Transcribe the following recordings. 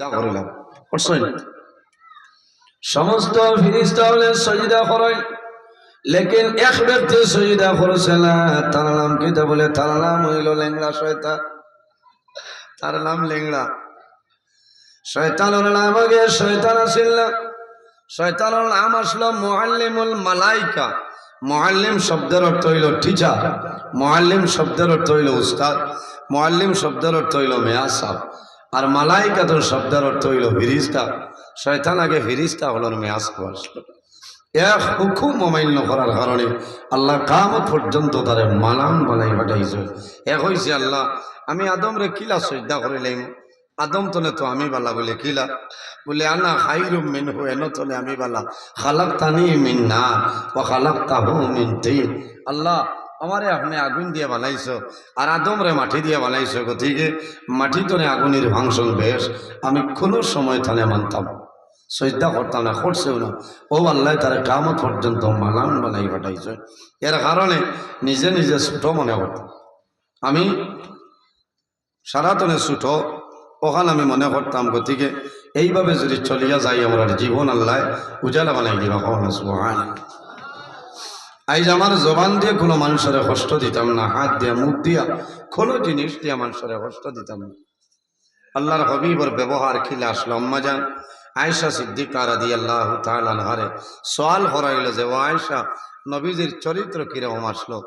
করিলাম সমস্ত ফিরিস্তা হলে সজদা করেন, লেকিন এক ব্যক্তি সজদা করেছে না। তার নাম কি? বলে তার নাম হইল লেংড়া শয়তান। তার নাম লেংড়া শয়তানের নাম। আগে শয়তান আসিল না, শয়তানের নাম আসলো মুআল্লিমুল মালাইকা। মুআল্লিম শব্দের অর্থ হইল টিচার, মুআল্লিম শব্দের অর্থ হইল উস্তাদ, মুআল্লিম শব্দের অর্থ হইল মেয়া সাহেব, আর মালাইকাতুর শব্দের অর্থ হইল ফিরিস্তা। শয়তান আগে ফিরিস্তা হল, মেয়া সাহেব আসলো। এক হুকুম অমান্য করার কারণে আল্লাহ কিয়ামত পর্যন্ত তারে মালাম বানাই পাঠাইছে। এক হইছে আল্লাহ আমি আদম রে কিলা সজদা করিলাম, আদম তলে তো আমি বালা বলে কিলা বলে আনা খাইরুম মিনহু, এনো তলে আমি বালা খালাকতানি মিন নার ওয়া খালাকতাহু মিন তিন। আল্লাহ আমারে আপনি আগুন দিয়ে বানাইছো আর আদম রে মাটি দিয়ে বানাইছো, গতিকে মাটি তলে আগুনের ফাংশন বেশ আমি কোনো সময় থানে মানতাম, সজদা করতাম না, করছেও না। ও আল্লাহ তারা কিয়ামত পর্যন্ত মালাম বানাই পাঠাইছে। এর কারণে নিজে নিজে ছোট মনে করতাম, আমি সারাতনে ছোট, ওখানে আমি মনে করতাম। গতিকে এইভাবে যদি চলিয়া যাই আমার জীবন আল্লাহ উজালা বানাই দিবা। সুবহানাল্লাহ। আইজ আমার জবান দিয়ে কোনো মানুষের কষ্ট দিতাম না, হাত দিয়া মুখ দিয়া কোনো জিনিস দিয়া মানুষের কষ্ট দিতাম না। আল্লাহর হবিবর ব্যবহার খিলে আসলো। আম্মা জান আয়েশা সিদ্দিকা রাদিয়াল্লাহু তাআলা আনহারে সওয়াল করাইল যে ও আয়েশা, নবীজির চরিত্র কিরকম আসলো?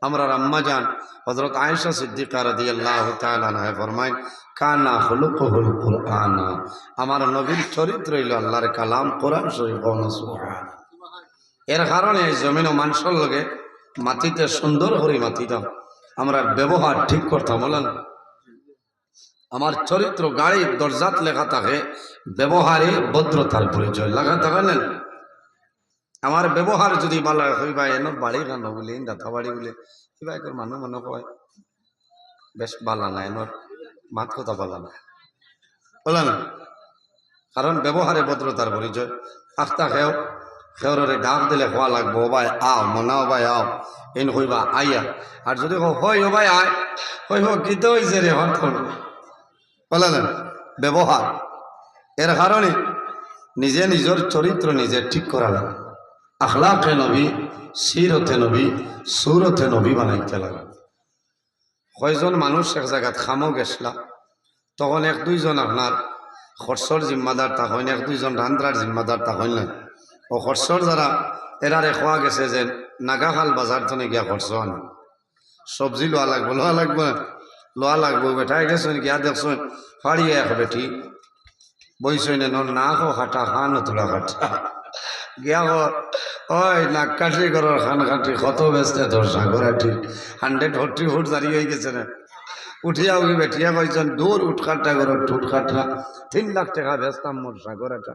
আমরা আম্মা জান হযরত আয়েশা সিদ্দিকা রাদিয়াল্লাহু তাআলা আনহা ফরমায় কানা খুলুকুল কুরআন, আমার নবীর চরিত্র হইল আল্লাহর কালাম কোরআন শরীফ। সুবহানাল্লাহ। এর কারণে জমিন ও মানুষের লগে মাটিতে সুন্দর করে মাতিতাম, আমরা ব্যবহার ঠিক করতাম। বলেন আমার চরিত্র গাড়ির দরজাত লেখা থাকে ব্যবহারে ভদ্রতার পরিচয় লেখা থাকে না। আমার ব্যবহার যদি ভালো হইবা এনে বাড়ি কেন বলে দাতা বাড়ি বলে কিবা এক মানুষ মনে কয় বেশ ভালো না, এনর মাত কথা ভালো না, বলে না। কারণ ব্যবহারে ভদ্রতার পরিচয়। আখতা খেও খেওরে ডাক দিলে খোয়া লাগবো, ও ভাই আও, মনে ও ভাই আও, এন কইবা আইয়া। আর যদি হয় ও ভাই আয়, হই হোক গীত হয়েছে রে হর বলে না ব্যবহার। এর কারণে নিজে নিজের চরিত্র নিজে ঠিক করা লাগে। আখলাকে নবী, সিরতে নবী, সুরতে নবী বানাইতে লাগে। কয়জন মানুষ এক জায়গাত খামো গেছলা, তখন এক দুইজন আপনার খরচর জিম্মাদার থাকেন, এক দুইজন রান্দ্রার জিম্মাদার থাকেন না। ও খরচর যারা এরারে খোয়া গেছে যে নাগাখাল বাজার তো গিয়া খরচ আন সবজি লোয়া লাগবো, লোয়া লাগবো, লোয়া লাগবো, বেটাই গেছেন গিয়া দেখছেন ফাড়িয়ে এক বেটি বইসইনে না খো খাটা খান তোলা খাটা গিয়া ওই নাক কাঠি ঘরের খান কাঠি কত বেচতে তোর সাগরাঠি 140 ফুট দাঁড়িয়ে হয়ে গেছে না। উঠিয়া উঠি বেঠিয়া কইছেন দূর উঠখাটটা ঘরের ঠুট খাটরা 3 লাখ টাকা বেচতাম মোর সাগরাটা।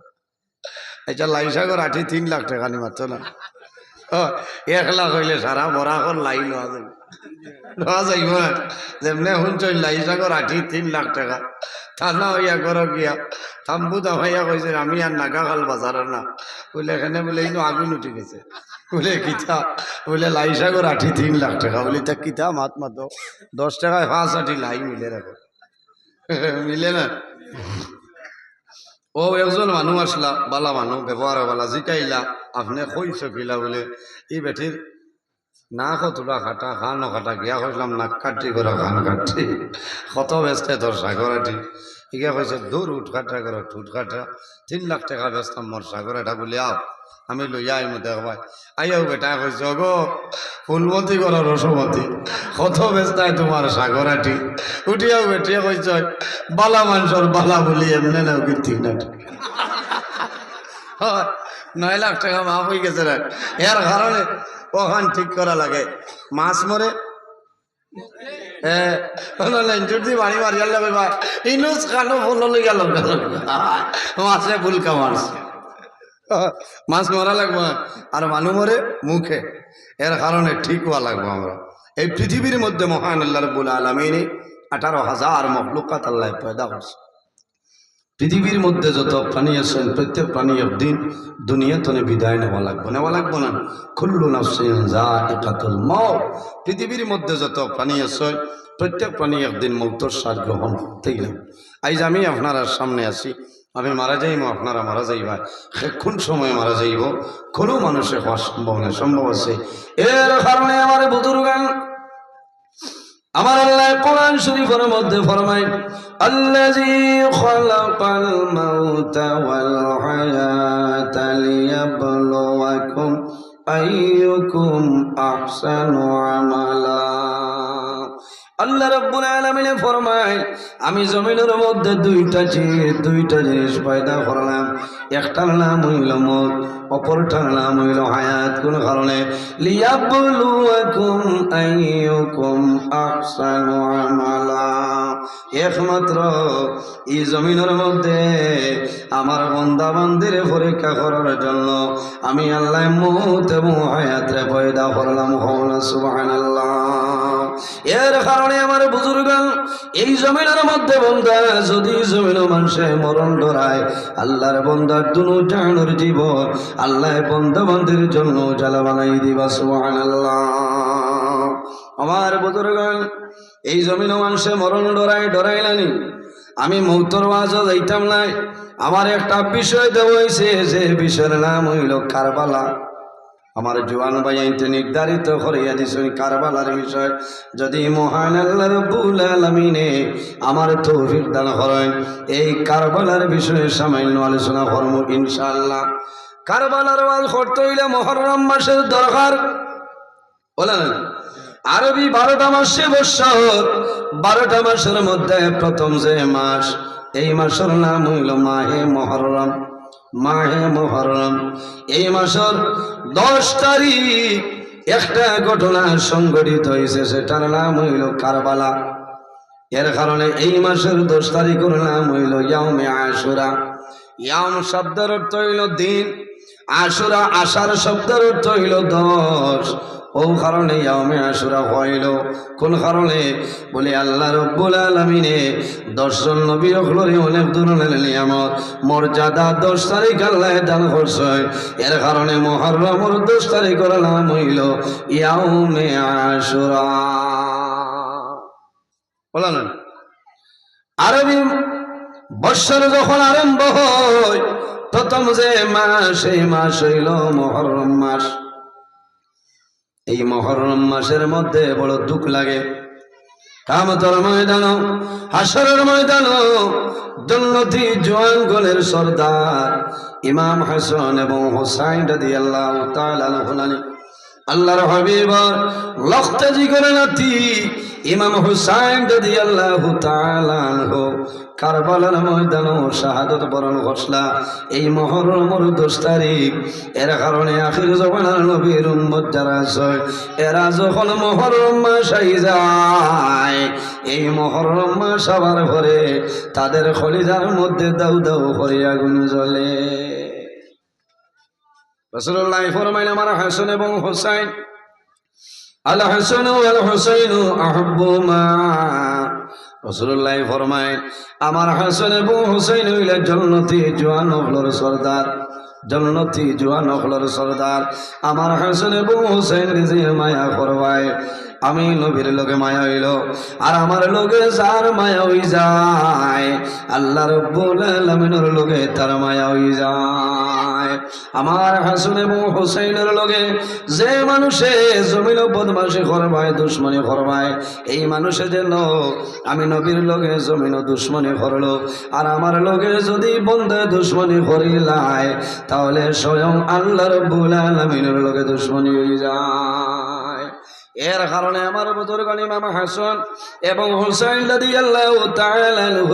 আচ্ছা লাই সাগর আঠি 3 লাখ টাকা নি মাত্র না। 1 লাখ হইলে সারা বড়া কর লাই লওয়া যাইব, লওয়া যাইব না। যেমনে শুনছই লাই সাগর আঠি 3 লাখ টাকা। থানা হইয়া ঘর গিয়া থাম্বু দামাইয়া কইছে আমি আর নাগাখাল বাজার না বলে এখানে বলে ইনো আগুন উঠে গেছে বলে কিতা বলে লাই সাগর আঠি 3 লাখ টাকা। বলি তা কিতা মাত মাত 10 টাকায় 5 আঠি লাই মিলে রাখো, মিলে না। ও একজন মানুষ আসলা, বালা মানুষ, ব্যবহার বালা, জিকাইলা আপনি কইছ কিলা বলে এই বেঠির না কতটা খাটা খান খাটা গিয়া কইলাম নাক কাটি করে খান কাটি কত বেচতে তোর সাগরাটি। ইগা কইছে দূর উঠ কাটা করে ঠুট কাটা 3 লাখ টাকা বেচতাম মোর সাগরাটা বলে আও আমি লইয়া আইমু দেখবাই। আইয়াও বেটা কইছে গো ফুলমতি করো রসমতি কত বেচতায় তোমার সাগরাটি। উঠিয়াও বেটিয়া কইছ বালা মানুষের বালা বলি এমনি নাও কি ঠিক না 9 লাখ টাকা মাফ হয়ে গেছে না। এর কারণে ওখান ঠিক করা লাগে। মাছ মরে যদি বাড়ি মারিয়ার লাগে ইনুস খানো ফুল গেল মাছে ফুলকা মারছে, মাছ মরা লাগবো না। আর মানুষ মরে মুখে, এর কারণে ঠিক হওয়া লাগবো। আমরা এই পৃথিবীর মধ্যে মহান আল্লাহ রাব্বুল আলামিন 18,000 মখলুকাত আল্লাহ পয়দা করছে। পৃথিবীর মধ্যে যত প্রাণী আছেন প্রত্যেক প্রাণী একদিন দুনিয়া তনে বিদায় নেওয়া লাগবো না। কুল্লু নাফসিন যায়িকাতুল মউত। পৃথিবীর মধ্যে যত প্রাণী আছে প্রত্যেক প্রাণী একদিন মৌতর স্বাদ গ্রহণ করতেই লাগে। আজ আমি আপনার সামনে আছি, আমি মারা যাইব, আপনারা মারা যাইবা, কোন সময় মারা যাইব কোনো মানুষের হওয়া সম্ভব নয়, সম্ভব আছে। এর কারণে আমার বুজুর্গান, আমার আল্লাহ কোরআন শরীফের মধ্যে ফরমায়, আল্লাযী খালাকাল মাউতা ওয়াল হায়াতা লিয়াবলুয়াকুম আইয়ুকুম আহসানু আমালা। আল্লাহ রাব্বুল আলামিন ফরমায়, আমি জমিনের মধ্যে দুইটা জিনিস পয়দা করলাম, একটার নাম হইল মউত, অপরটার নাম হইল হায়াত। কোন কারণে? লিয়াবলুয়াকুম আইয়ুকুম আহসানু আমালা। একমাত্র এই জমিনের মধ্যে আমার বান্দা বান্দিরে পরীক্ষা করার জন্য আমি আল্লাহ মউত এবং হায়াতরে পয়দা করলাম। সুবহানাল্লাহ। এর কারণে আমার বুজুর্গান, এই জমিনের মধ্যে বন্দা যদি জমিন মানুষে মরণ ডরায়, আল্লাহর বন্দার দুনু জাহানের জীবন আল্লাহ বন্দা বান্দির জন্য জ্বালা বানাই দিবা। সুবহানাল্লাহ। আমার বুজুর্গান, এই জমিন মানুষে মরণ ডরাইলানি, আমি মৌতর ওয়াজও যাইতাম নাই। আমার একটা বিষয় দেওয়া হয়েছে, যে বিষয়ের নাম হইল কারবালা। আমার জওয়ান ভাই আইনতে নির্ধারিত করিয়া দিছেন কারবালার বিষয়। যদি মহান আল্লাহ রাব্বুল আলামিনে আমার তৌফিক দান করেন, এই কারবালার বিষয়ে সামান্য আলোচনা করব ইনশাআল্লাহ। কারবালার ওয়াজ করতে হইলে মুহররম মাসের দরকার, বলেন। আরবি 12টা মাসে বৎসর, 12টা মাসের মধ্যে প্রথম যে মাস, এই মাসের নাম হইল মাহে মুহররম। মাহে মুহররম, এই মাসের 10 তারিখ একটা ঘটনা সংঘটিত হয়েছে, সেটার নাম হইল কারবালা। এর কারণে এই মাসের 10 তারিখের নাম হইল ইয়াউমে আশুরা। ইয়াউম শব্দের অর্থ হইল দিন, আশুরা আশার শব্দের অর্থ হইল 10। ও কারণে ইয়াউমে আশুরা হইল। কোন কারণে? বলে আল্লাহ রাব্বুল আলামিনে 10 জন নবী হলরে অনেক ধরনের নিয়ামত মর্যাদা 10 তারিখ আল্লাহ দান করছে। এর কারণে মুহররমের 10 তারিখের নাম হইল ইয়াউমে আশুরা। বলেন। আরবি বৎসর যখন আরম্ভ হয়, প্রথম যে মাস, এই মাস হইল মুহররম মাস। এই মুহররম মাসের মধ্যে বড় দুঃখ লাগে। কিয়ামতের ময়দান, হাসরের ময়দান, জান্নাতি জওয়ান গলের সরদার ইমাম হাসান এবং হুসাইন রাদিয়াল্লাহু তাআলা আনহুম, আল্লাহর হাবিব লখতে জিগর নাতি ইমাম হুসাইন রাদিয়াল্লাহু তাআলা আনহু কারবালার ময়দান শাহাদত বরণ ঘোষলা এই মুহররমের 10 তারিখ। এর কারণে আখির জামানার নবীর উম্মত যারা আছে, এরা যখন মুহররম মাস আই যায়, এই মুহররম মাস আবার পরে তাদের কলিজার মধ্যে দাউ দাউ করে আগুন জ্বলে। রাসূলুল্লাহ ফরমাইলেন, আমার হাসান এবং হুসাইন, আল হাসান ওয়াল হুসাইন আহাব্বুমা। রাসূলুল্লাহ ফরমায়, আমার হাসান এবং হুসাইন হইলে জান্নাতি জওয়ান হলর সরদার, জান্নাতি জওয়ান হলর সরদার। আমার হাসান এবং হুসাইন যে মায়া করবায়, আমি নবীর লগে মায়া হইল, আর আমার লগে যার মায়া হই যায়, আল্লাহ রাব্বুল আলামিনের লগে তার মায়া হই যায়। আমার হাসান এবং হুসাইনের লগে যে মানুষে জমিন বদমাশি করবায়, দুশ্মনী করবায়, এই মানুষে যেন আমি নবীর লগে জমিন দুশ্মনী করলো, আর আমার লগে যদি বন্ধে দুশ্মনী করিলায়, তাহলে স্বয়ং আল্লাহ রাব্বুল আলামিনের লগে দুশ্মনী হই যায়। এর কারণে আমার বুজুর্গান ইমাম হাসান এবং হুসাইন রাদিয়াল্লাহু তাআলা আনহু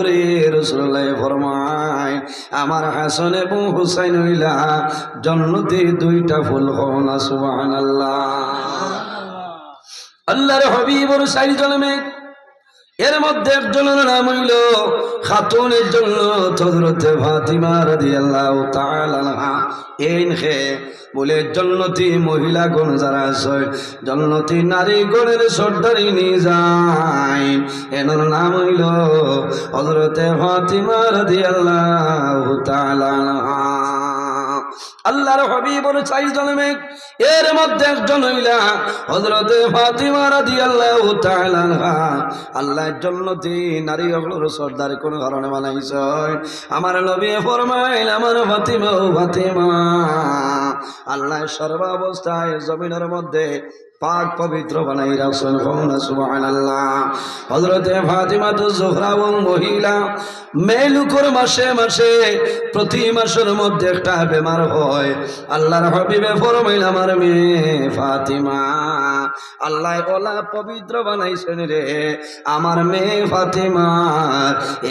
রাসূলুল্লাহ ফরমায়, আমার হাসান এবং হুসাইন হইলা জান্নাতে 2টা ফুল হন। সুবহানাল্লাহ। আল্লাহর হাবিবর 4 জন মেয়ে, এর মধ্যে একজনের নাম হইল খাতুনের জন্য হযরত ফাতিমা রাদিয়াল্লাহু তাআলা আনহা। এনহে বলে জান্নাতি মহিলাগণ যারা আছে, জান্নাতি নারীগণের সর্দারি নিয়ে যায়, এনার নাম হইল হযরত ফাতিমা রাদিয়াল্লাহু তাআলা আনহা। আল্লাহর হাবিবর 4 জন মেয়ে, এর মধ্যে একজন হইলা হযরতে ফাতিমা রাদিয়াল্লাহু তাআলা আনহা। আল্লাহর জন্নতি নারী হলোর সর্দার কোন কারণে বানাইছে? আমার নবী ফরমাইল আমার ফাতিমা ও ফাতিমা, আল্লাহ সর্বাবস্থায় জমিনের মধ্যে পাক পবিত্র বানাই রাখছেন। সুবহানাল্লাহ। হযরতে ফাতিমা তো জোহরা ও মহিলা মেলুকুর মাসে মাসে প্রতি মাসের মধ্যে একটা বেমার হয়। আল্লাহর হাবিবে ফরমাইল আমার মেয়ে ফাতিমা, আল্লাহ ওলা পবিত্র বানাইছেন রে আমার মেয়ে ফাতিমা,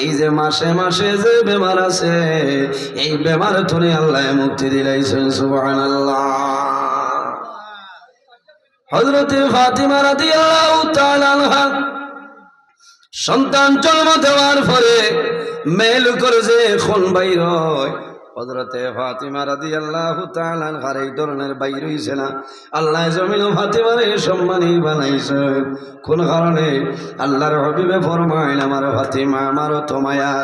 এই যে মাসে মাসে যে বেমার আছে এই বেমার থেকে আল্লাহ মুক্তি দিলাইছেন। সুবহানাল্লাহ। হযরতে ফাতিমা রাদিয়াল্লাহু তাআলা আনহা সন্তান জন্ম দেওয়ার পরে মেল করে যে খুন বাইর হয়, হযরতে ফাতিমা রাদিয়াল্লাহু তাআলা আনহার এই ধরনের বাইর হইছে না। আল্লাহ জমিন ফাতিমারে সম্মানী বানাইছে। কোন কারণে? আল্লাহর হাবিবে ফরমাইল আমার ফাতিমা আমার তো মায়া।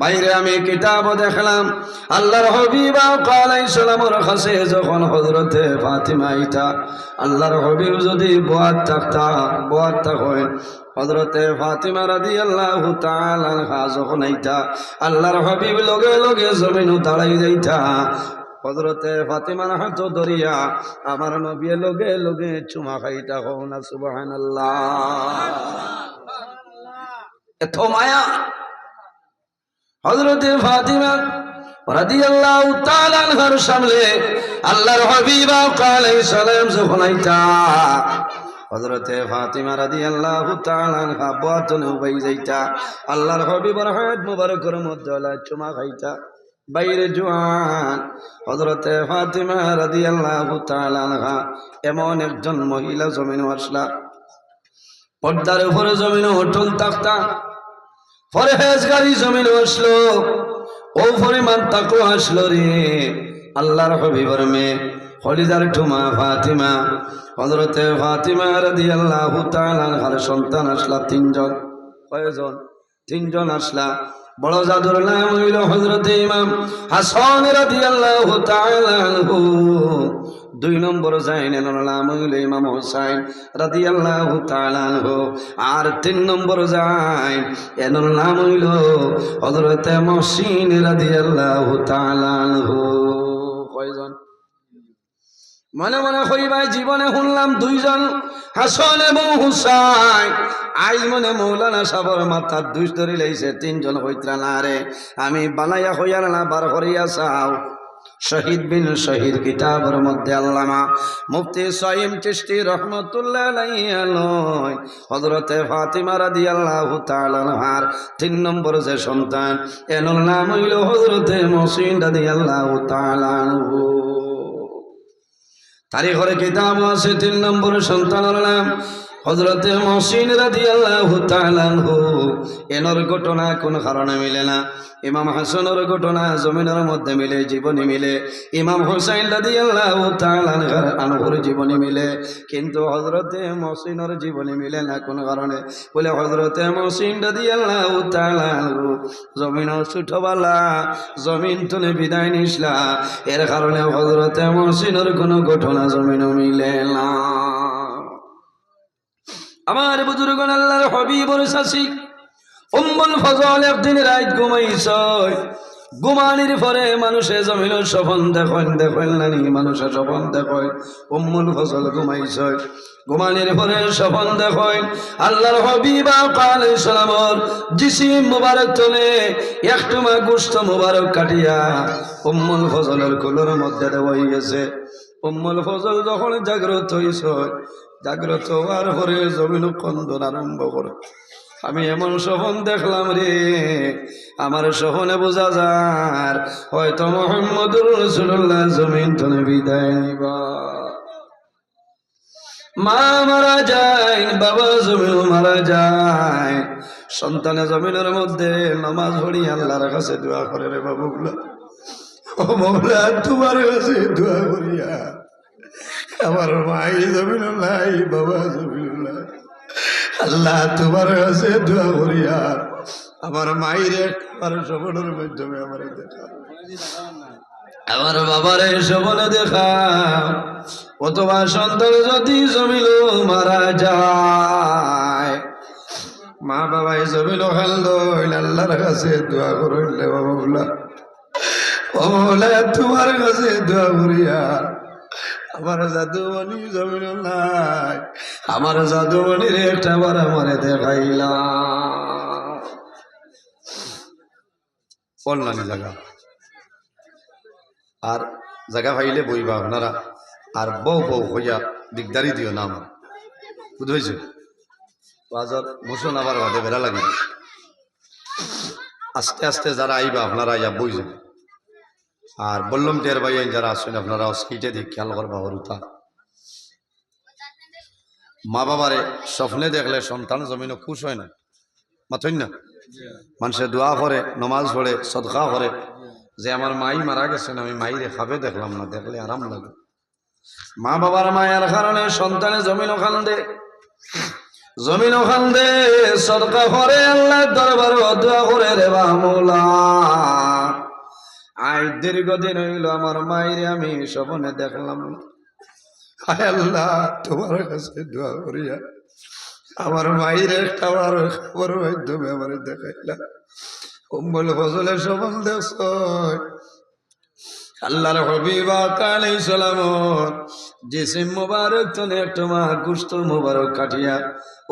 বাইরে আমি কিতাব দেখলাম আল্লাহর হাবিব আলাইহিস সালামের কাছে যখন হযরতে ফাতিমা আইতা, আল্লাহর হাবিব যদি বয়াত হয় হযরতে ফাতিমা রাদিয়াল্লাহু তাআলা আনহা যখন আইতা, আল্লাহর হাবিব লগে লগে জমিন দাঁড়াই যাইতা। হযরতে ফাতিমার হাত ধরিয়া আমার নবী লগে লগে চুমা খাইতা। হও না সুবহানাল্লাহ। এত মায়া হযরতে ফাতিমা রাদিয়াল্লাহু তাআলা আনহার সামনে আল্লাহর হাবিব আলাইহিস সালাম যখন আইতা, হযরতে ফাতিমা রাদিয়াল্লাহু তাআলা আনহা বাতনে উবাই যাইতা। আল্লাহর হাবিবের হাত মুবারকের মধ্যে চুমা খাইতা। বাইরে জওয়ান হযরতে ফাতিমা রাদিয়াল্লাহু তাআলা আনহা এমন একজন মহিলা জমিনে আসলা, পর্দার উপরে জমিনে অটল তাকতা, পরহেজগারি জমিনে আসলো, ও পরিমাণ তাকওয়া আসলো রে। আল্লাহর হাবিবের মেয়ে খলিজার ঠুমা ফাতিমা, হযরতে ফাতিমা রাদিয়াল্লাহু তাআলা আনহার সন্তান আসলা 3 জন। কয়জন? 3 জন আসলা। বড় জাদুর নাম হইল হযরতে ইমাম হাসান রাদিয়াল্লাহু তাআলা আনহু। 2 নম্বর জাইনের নাম হইল ইমাম হুসাইন রাদিয়াল্লাহু তাআলা আনহু। আর 3 নম্বর জাইন এর নাম হইল হযরতে মুহসিন রাদিয়াল্লাহু তাআলা আনহু। কয়জন? মনে মনে কইবাই জীবনে শুনলাম 2 জন হাসান এবং হুসাইন। আজ মনে মৌলানা সাবর মাথার 2 ধরে লাইছে 3 জন হইত্রা না রে। আমি বানাইয়া হইয়ার না বার করিয়া চাও। শহীদ বিন শহীদ কিতাবের মধ্যে আল্লামা মুফতি সাইম চিশতি রহমাতুল্লাহ আলাইহি আলোয় হযরতে ফাতিমা রাদিয়াল্লাহু তাআলা আনহার 3 নম্বর যে সন্তান এর নাম হইল হযরতে মুহসিন রাদিয়াল্লাহু তাআলা আনহু। তারিখের কিতাব আছে 3 নম্বর সন্তানের নাম হযরতে মুহসিন রাদিয়াল্লাহু তাআলা আনহু। এনর ঘটনা কোন কারণে মিলে না। ইমাম হাসানের ঘটনা জমিনের মধ্যে মিলে, জীবনী মিলে। ইমাম হুসাইন রাদিয়াল্লাহু তাআলা আনহুর জীবনী মিলে, কিন্তু হযরতে মুহসিনের জীবনী মিলে না। কোন কারণে? বলে হযরতে মুহসিন রাদিয়াল্লাহু তাআলা আনহু জমিন ছোটবেলা জমিন তুলে বিদায় নিসলা, এর কারণে হযরতে মুহসিনের কোনো ঘটনা জমিন মিলে না। আমার বুজুর্গণ আল্লাহর হাবিবর শাসি উম্মুল ফজল একদিন রাত ঘুমাইছয়। ঘুমানির পরে মানুষে জমিনের স্বপন দেখেন নানি, মানুষে স্বপন দেখেন। উম্মুল ফজল ঘুমাইছয়, ঘুমানির পরে স্বপন দেখেন আল্লাহর হাবিব আলাইহিস সালামর জিসিম মুবারক তলে একটুমা গোশত মুবারক কাটিয়া উম্মুল ফজলের কোলের মধ্যে দেওয়া গেছে। উম্মুল ফজল যখন জাগ্রত হইছ, জাগ্রত হওয়ার পরে জমিন কন্দন আরম্ভ করে। আমি এমন স্বপন দেখলাম রে, আমার স্বপনে বোঝা যার হয়তো মুহাম্মদুর রাসূলুল্লাহ জমিন থেকে বিদায় নিবা। মা মারা যায়, বাবা জমিন মারা যায়, সন্তানে জমিনের মধ্যে নামাজ পড়ি আল্লাহর কাছে দোয়া করে রে বাবুগুলা, ও মওলা তোমার কাছে দোয়া করিয়া আমার মাই জমিন নাই, বাবা জমিন নাই, আল্লাহ তোমার কাছে দোয়া করিয়া আমার মায়ের একবার স্বপ্নের মাধ্যমে আমার দেখা আমার বাবারে স্বপ্নে দেখা, অথবা সন্তান যদি জমিল মারা যায়, মা বাবাই জমিল খাল আল্লাহর কাছে দোয়া করলে, বাবা বলা ও বলে তোমার কাছে দোয়া করিয়া আমার জাদুমণি জমিল নাই, আমার জাদুমণির একটা বার আমারে দেখাইলাম। কল্যাণী জায়গা আর জায়গা পাইলে বইবা আপনারা, আর বউ বউ হইয়া দিকদারি দিও না আমার, বুঝেছে? বাজার মোশন আবার বাদে বেড়া লাগে, আস্তে আস্তে যারা আইবা আপনারা আইয়া বই যাবে। আর বললাম টের ভাই যারা আসেন আপনারা স্কিটে দিয়ে খেয়াল করবা হরুতা। মা বাবারে স্বপ্নে দেখলে সন্তান জমিনে খুশ হয় না, মাথই না? মানুষে দোয়া করে, নমাজ পড়ে, সদকা করে, যে আমার মাই মারা গেছেন, আমি মাইরে খাবে দেখলাম না, দেখলে আরাম লাগে। মা বাবার মায়ের কারণে সন্তানে জমিন ওখান দে, জমিন ওখান দে, সদকা করে, আল্লাহ দরবার দোয়া করে রে বামুলা। আই দীর্ঘদিন হইল আমার মাইরে আমি স্বপ্নে দেখলাম না, হায় আল্লাহ তোমার কাছে দোয়া করিয়া আমার মাইরে খাবার খবর মাধ্যমে আমার দেখাইলাম। উম্মুল ফজলের স্বপ্ন দেখছ, আল্লাহর হাবিব আলাইহিস সালাম জিসিম মুবারক তনে একটা মা গুস্ত মুবারক কাটিয়া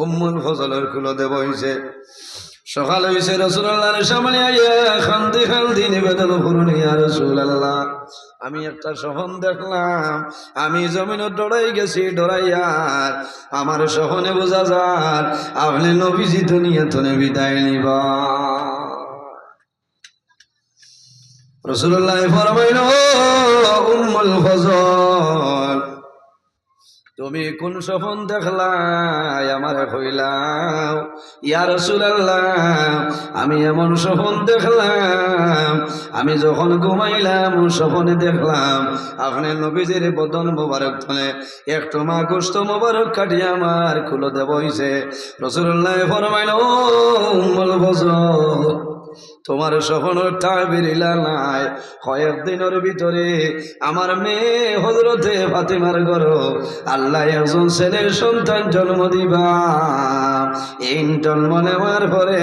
উম্মুল ফজলের কুলো দেব হইছে। সকাল হইছে, রাসূলুল্লাহর সামনে আইয়া খান্দি খান্দি নিবেদন করুন, ইয়া রাসূলুল্লাহ আমি একটা স্বপ্ন দেখলাম, আমি জমিনে ডরাই গেছি, ডরাইয়া আমার স্বপ্নে বোঝা যায় আপনি নবীজি দুনিয়া থেকে বিদায় নিবা। রাসূলুল্লাহ ফরমাইল, উম্মুল ফজল তুমি কোন স্বপ্ন দেখলা আমারে কইলাও। ইয়া রাসূলুল্লাহ আমি এমন স্বপ্ন দেখলাম, আমি যখন ঘুমাইলাম স্বপ্নে দেখলাম আপনি নবীজির বদন মোবারক ধরে একটু মা গোশত মোবারক কাটিয়ে আমার খুলে দেব হইছে। রাসূলুল্লাহ ফরমাইল, ও উম্মুল ফজল তোমার স্বপ্ন তাবিরিলা নাই, কয়েকদিনের ভিতরে আমার মেয়ে হযরতে ফাতিমার ঘর আল্লাহ একজন ছেলের সন্তান জন্ম দিবা। এই জন্ম নেওয়ার পরে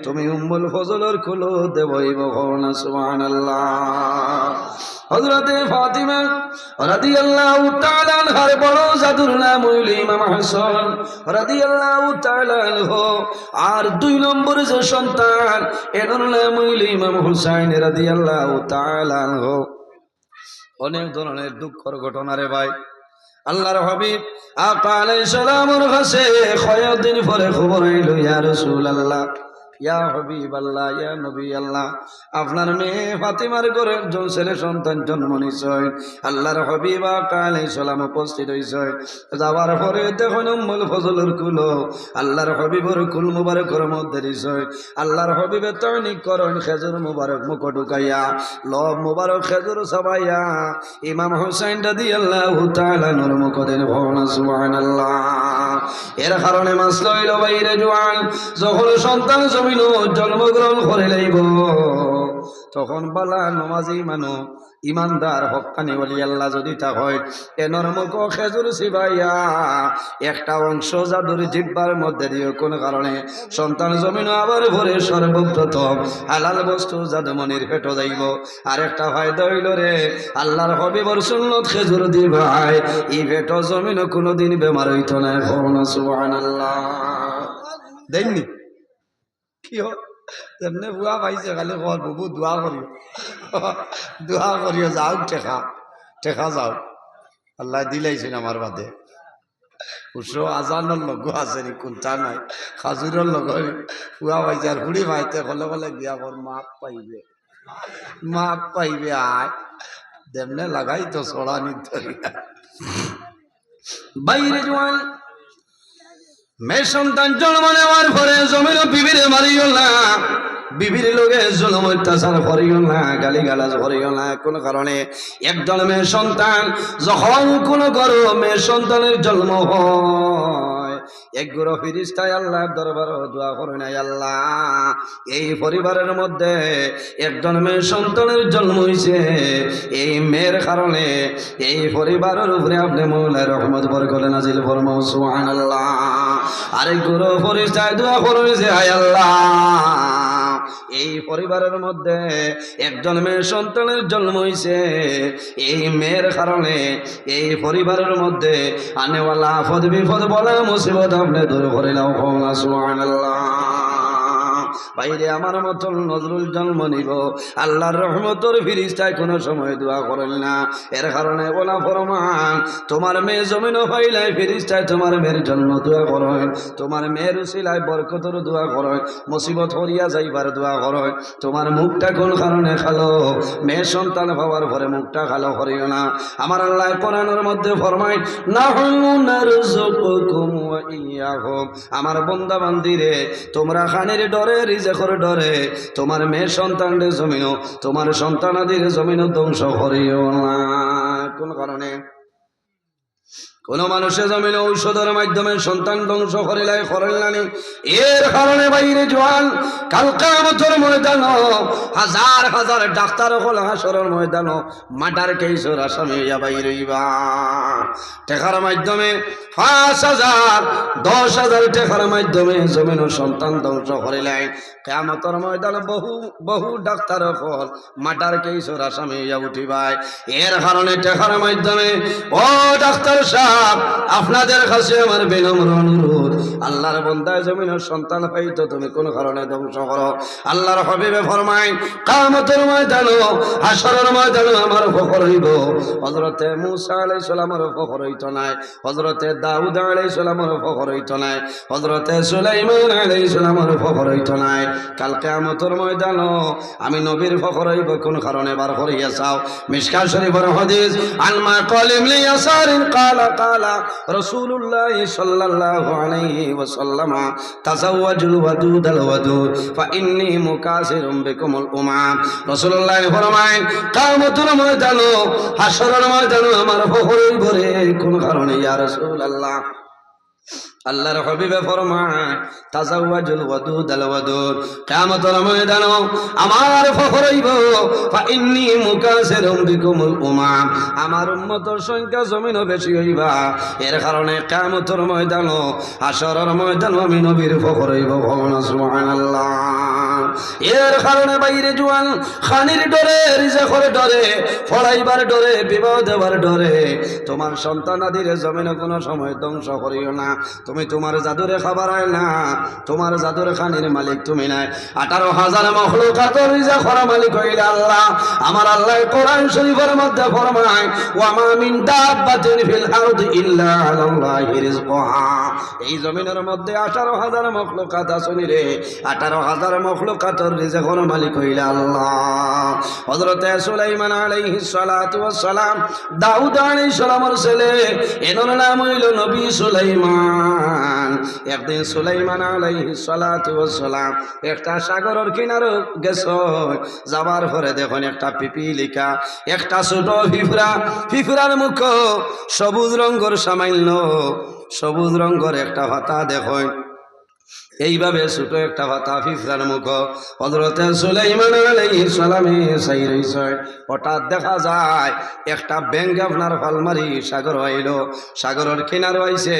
তুমি উম্মুল ফজলের কুলো দেবই বলনা সুবহানাল্লাহ। হযরতে ফাতিমা রাদিয়াল্লাহু তাআলা আনহার বড় জাদুর নাম হইল ইমাম হাসান রাদিয়াল্লাহু তাআলা আনহু, আর দুই নম্বরে যে সন্তান এর নাম হইল ইমাম হুসাইন রাদিয়াল্লাহু তাআলা আনহু। অনেক ধরনের দুঃখের ঘটনা রে ভাই। আল্লাহর হাবিব আকা আলাইহিস সালামের কাছে কয়েকদিন পরে খবর আইল, ইয়া রাসূলুল্লাহ, ইয়া হাবিবাল্লাহ, ইয়া নবী আল্লাহ, আপনার মেয়ে ফাতিমার ঘরে একজন ছেলে সন্তান জন্ম নিছে। আল্লাহর হাবিব আকা আলাইহিস সালাম উপস্থিত হইছে। যাওয়ার পরে দেখুন উম্মুল ফজলের কুলো আল্লাহর হাবিবের কুল মুবারকের মধ্যে দিছে। আল্লাহর হাবিবে তনিক করেন খেজুর মুবারক মুখ ঢুকাইয়া, লব মুবারক খেজুর সবাইয়া ইমাম হুসাইন রাদিয়াল্লাহু তাআলা নূর মুখ দেন, সুবহানাল্লাহ। এর কারণে মাসলা হইল বাইরে জওয়ান, যখন সন্তান জমিন জন্মগ্রহণ করে লইব তখন বালা নমাজি মানুষ ইমানদার হক্কানি ওলি আল্লাহ যদি তা হয়, এনর মুখ খেজুর সিবাইয়া একটা অংশ জাদুর জিব্বার মধ্যে দিয়ে কোন কারণে সন্তান জমিন আবার ভরে সর্বপ্রথম হালাল বস্তু জাদুমনির পেটো যাইব। আর একটা ফায়দা হইল রে, আল্লাহর হাবিবর সুন্নত খেজুর দিবাই এই পেটো জমিন কোনোদিন বেমার হইত না। সুবহানাল্লাহ। দেননি কি তেমনি বুয়া পাইছে, খালি কর বুবু দোয়া করিও, দোয়া করিও, যাও টেকা টেকা যাও, আল্লাহ দিলাইছেন আমার বাদে। উৎস আজানোর লগো আছে নি কোনটা নাই, খাজুরের লগ বুয়া পাইছে। আর ঘুড়ি পাইতে কলে কলে গিয়া কর মাপ পাইবে, মাপ পাইবে। আয় দেমনে লাগাই তো সড়া নিত বাইরে জোয়ান মেয়ে সন্তান জন্ম নেওয়ার পরে জমিন বিবিরে মারিও না, বিবির লোকে জুলুম অত্যাচার করিও না, গালি গালাজ করিও না। কোন কারণে একদল মেয়ে সন্তান যখন কোন ঘর মেয়ে সন্তানের জন্ম হয়, এক গুরু ফিরিস্তায় আল্লাহর দরবারে দোয়া করে নাই, আল্লাহ এই পরিবারের মধ্যে একজন মেয়ে সন্তানের জন্ম হয়েছে, এই মেয়ের কারণে এই পরিবারের উপরে আপনি মৌলার রহমত বরকত নাজিল ফরমাও সুবহানাল্লাহ। আরেক গুরু ফিরিস্তায় দোয়া করেছে, হায় আল্লাহ এই পরিবারের মধ্যে একজন মেয়ের সন্তানের জন্ম হয়েছে, এই মেয়ের কারণে এই পরিবারের মধ্যে আনেওয়ালা আফদ বিপদ বলা মুসিবত আপনি দূর করে নাও সুবহানাল্লাহ। বাইরে আমার মতন নজরুল জন্ম নিব, আল্লাহর রহমতের ফিরিস্তায় কোনো সময় দোয়া করেন না। এর কারণে বলা ফরমান তোমার মেয়ে জমিনও পাইলাই ফিরিস্তায় তোমার মেয়ের জন্য দোয়া করেন, তোমার মেয়ের উসিলায় বরকতর দোয়া করেন, মুসিবত হরিয়া যাইবার দোয়া করেন। তোমার মুখটা কোন কারণে খালো, মেয়ে সন্তান পাওয়ার পরে মুখটা খালো করিও না। আমার আল্লাহ কোরআনের মধ্যে ফরমায় নাহনু নারযুকুকুম ওয়া ইয়াহুম, আমার বান্দা বান্দিরে তোমরা খানের ডরে রিজেকের ডরে তোমার মেয়ে সন্তানদের জমিনও তোমার সন্তানাদের জমিনও ধ্বংস করিও না। কোন কারণে কোন মানুষের জমিনে ঔষধের মাধ্যমে সন্তান ধ্বংস করিলাই করেন, এর কারণে বাইরে জোয়ান কাল কিয়ামতের ময়দান হাজার হাজার ডাক্তার হল হাসরের ময়দান মার্ডার কেসের আসামি হইয়া বাইরে হইবা। টাকার মাধ্যমে ৫,০০০ ১০,০০০ টাকার মাধ্যমে জমিন সন্তান ধ্বংস করিলাই কিয়ামতের ময়দান বহু ডাক্তার হল মার্ডার কেসের আসামি হইয়া উঠিবাই। এর কারণে টাকার মাধ্যমে ও ডাক্তার সাহেব আপনাদের কাছে আমার বিনম্র অনুরোধ, আল্লাহর বান্দা জমিনের সন্তান পাইতো তুমি কোন কারণে ধ্বংস করো। আল্লাহর হাবিবে ফরমায় কিয়ামতের ময়দান হাসরের ময়দান আমার ফখর হইব। হযরতে মূসা আলাইহিস সালামের ফখর হইতো না, হযরতে দাউদ আলাইহিস সালামের ফখর হইতো না, হযরতে সুলাইমান আলাইহিস সালামের ফখর হইতো না। কাল কিয়ামতের ময়দান আমি নবীর ফখর হইব কোন কারণে বার করিয়া চাও। মিশকাত শরীফের হাদিস আলমা কলিম লিয়াসারিন কালা কালা রাসূলুল্লাহ সাল্লাল্লাহু আলাইহি ওয়াসাল্লাম তাজাওয়াজুল ওয়াদুদাল ওয়াদুদ ফাইন্নী মুকাসিরুম বিকুমুল উমাম। রাসূলুল্লাহ ফরমায় কিয়ামতের ময়দান হাসরের ময়দান আমার ফখর হইব রে কোন কারণে ইয়া রাসূলুল্লাহ। আল্লাহর হাবিবে ফরমায় তাজাওয়াজুল ওয়াদুদাল ওয়াদুদ কিয়ামতের ময়দান আমার ফখর হইব ফাইন্নী মুকাসিরুম বিকুমুল উমাম, আমার উম্মতের সংখ্যা জমিনও বেশি হইবা। এর কারণে কিয়ামতের ময়দান হাসরের ময়দান আমি নবীর ফখর হইব সুবহানাল্লাহ। এর কারণে বাইরে জোয়ান খানির ডরে রিজেকের ডরে ফলাইবার ডরে বিবাহ দেবার ডরে তোমার সন্তানাদির জমিনে কোনো সময় ধ্বংস করিও না। তুমি তোমার জাদুরে খাবার হয় না, তোমার জাদুর খানির মালিক তুমি নাই। 18,000 মখলুকাতের রিজেক করা মালিক হইল আল্লাহ। আমার আল্লাহ কোরআন শরীফের মধ্যে ফরমায় ওয়া মা মিন দাব্বাতিন ফিল আরদি ইল্লা আলাল্লাহি রিজকুহা, এই জমিনের মধ্যে 18,000 মখলুকাত আসনি রে, 18,000 মখলুকাতের রিজেকের মালিক হইল আল্লাহ। হযরতে সুলাইমান আলাইহিস সালাতু ওয়াস সালাম দাউদ আলাইহিস সালামের ছেলে, এর নাম হইল নবী সুলাইমান। একদিন সুলাইমান আলাইহিস সালাতু ওয়াস সালাম একটা সাগরের কিনারে গেছে, যাবার পরে দেখুন একটা পিপিলিকা, একটা ছোট পিঁপড়ার মুখ সবুজ রঙের সামান্য সবুজ রঙের একটা পাতা দেখুন, এইভাবে ছোট একটা পাতা পিঁপড়ার মুখ। হযরতে সুলাইমান আলাইহিস সালামে সাইরাইছে, হঠাৎ দেখা যায় একটা ব্যাঙ আপনার ফালমারি সাগর আইল, সাগরের কিনারে আইছে।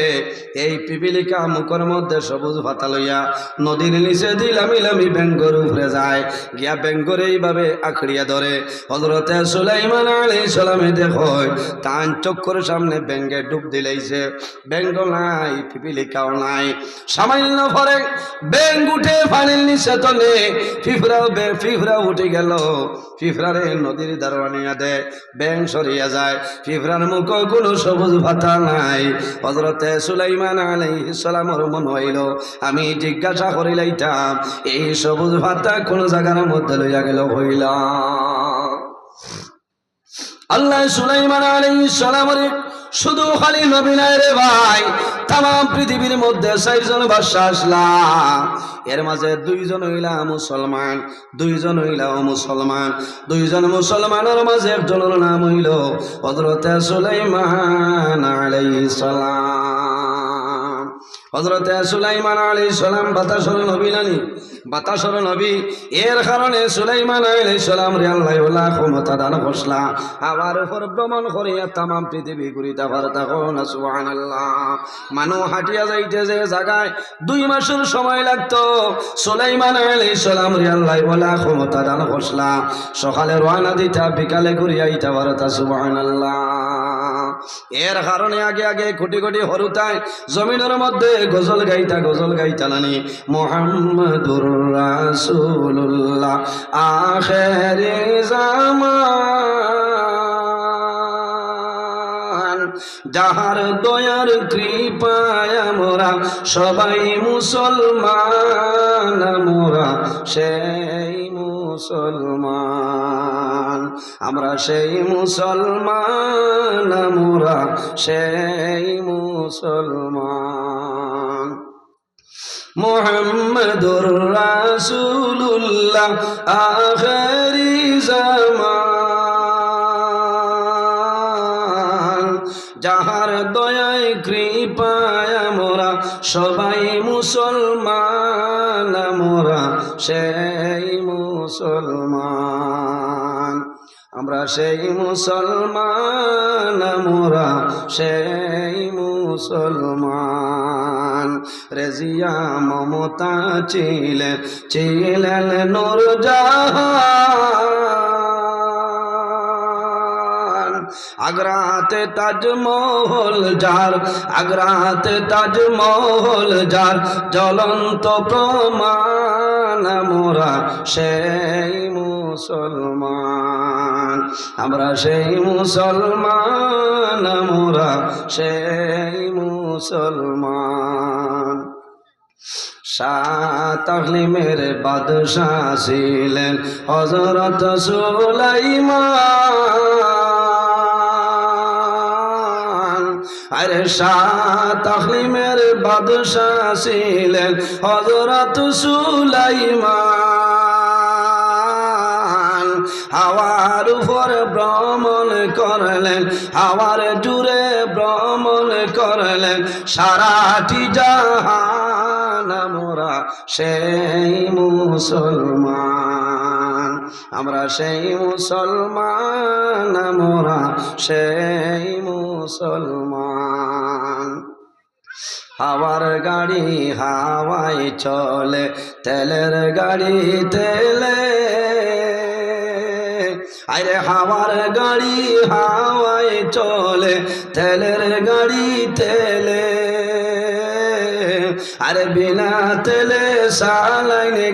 এই পিপিলিকা মুখের মধ্যে সবুজ পাতা লইয়া নদীর নিচে দিলামি ব্যাঙ্গর উপরে যায়, গিয়া ব্যাঙ্গর এইভাবে আঁকড়িয়া ধরে। হযরতে সুলাইমান আলাইহিস সালামে দেখো তান চক্কর সামনে ব্যাঙ্গে ডুব দিলাইছে, ব্যাঙ্গ নাই পিপিলিকাও নাই। সামান্য পরে ব্যাঙ উঠে পানির নিচে তলে, পিঁপড়া উঠে গেল, পিঁপড়ারে নদীর দারোয়ানিয়া দেয়, ব্যাঙ সরিয়া যায়, পিঁপড়ার মুখ কোনো সবুজ পাতা নাই। হযরতে সুলাইমান আলাইহিস সালামের মন হইল আমি জিজ্ঞাসা করিলাইতাম এই সবুজ পাতা কোন জায়গার মধ্যে লইয়া গেল হইলা। আল্লাহ সুলাইমান আলাইহিস সালামের শুধু খালি নবী নাই রে ভাই, তাম পৃথিবীর মধ্যে 4 জন বাদশা আসলা, এর মাঝে 2 জন হইলা মুসলমান, 2 জন হইলা মুসলমান। 2 জন মুসলমানের মাঝে একজনের নাম হইল হযরতে সুলাইমান আলাইহিস সালাম। হযরতে সুলাইমান আলাইহিস সালাম বাতাসর নবী নানি বাতাসর নবী এর কারণে সুলাইমান আলাইহিস সালাম রে আল্লাহ ওলা ক্ষমতা দান করছলা আবার উপর ভ্রমণ করিয়া तमाम পৃথিবী ঘুরিতে পারতা কোন সুবহানাল্লাহ মানু হাঁটিয়া যাইতে যে জায়গায় 2 মাসের সময় লাগতো সুলাইমান আলাইহিস সালাম রে আল্লাহ ওলা ক্ষমতা দান করছলা সকালে রওনা দিতা বিকালে ঘুরিয়া আইতা পারতা সুবহানাল্লাহ এর কারণে আগে আগে কোটি কোটি হরুতায় জমিনের মধ্যে গজল গাইতা নানি মুহাম্মাদুর রাসূলুল্লাহ আখিরে জামান যাহার দয়ার কৃপায় আমরা সবাই মুসলমান আমরা সেই মুসলমান আমরা সেই মুসলমান আমরা সেই মুসলমান মুহাম্মাদুর রাসূলুল্লাহ আখিরি জামান যাহার দয়ায় কৃপায় আমরা সবাই মুসলমান আমরা সেই মুসলমান আমরা সেই মুসলমান আমরা সেই মুসলমান রেজিয়া মমতা ছিলেন নূরজাহান আগ্রাতে তাজমহল যার জ্বলন্ত প্রমাণ আমরা সেই মুসলমান আমরা সেই মুসলমান আমরা সেই মুসলমান সাত ইকলিমের বাদশাহ ছিলেন হযরত সুলাইমান আরে সাত ইকলিমের বাদশাহ ছিলেন হযরত সুলাইমান হাওয়ার উপরে ভ্রমণ করলেন হাওয়ার জুড়ে ভ্রমণ করলেন সারাটি জাহান আমরা সেই মুসলমান আমরা সেই মুসলমান আমরা সেই মুসলমান হাওয়ার গাড়ি হাওয়ায় চলে তেলের গাড়ি তেলে আরে হাওয়ার গাড়ি হাওয়ায় চলে তেলের গাড়ি তেলে আরে বিনা তেলে সালাইনে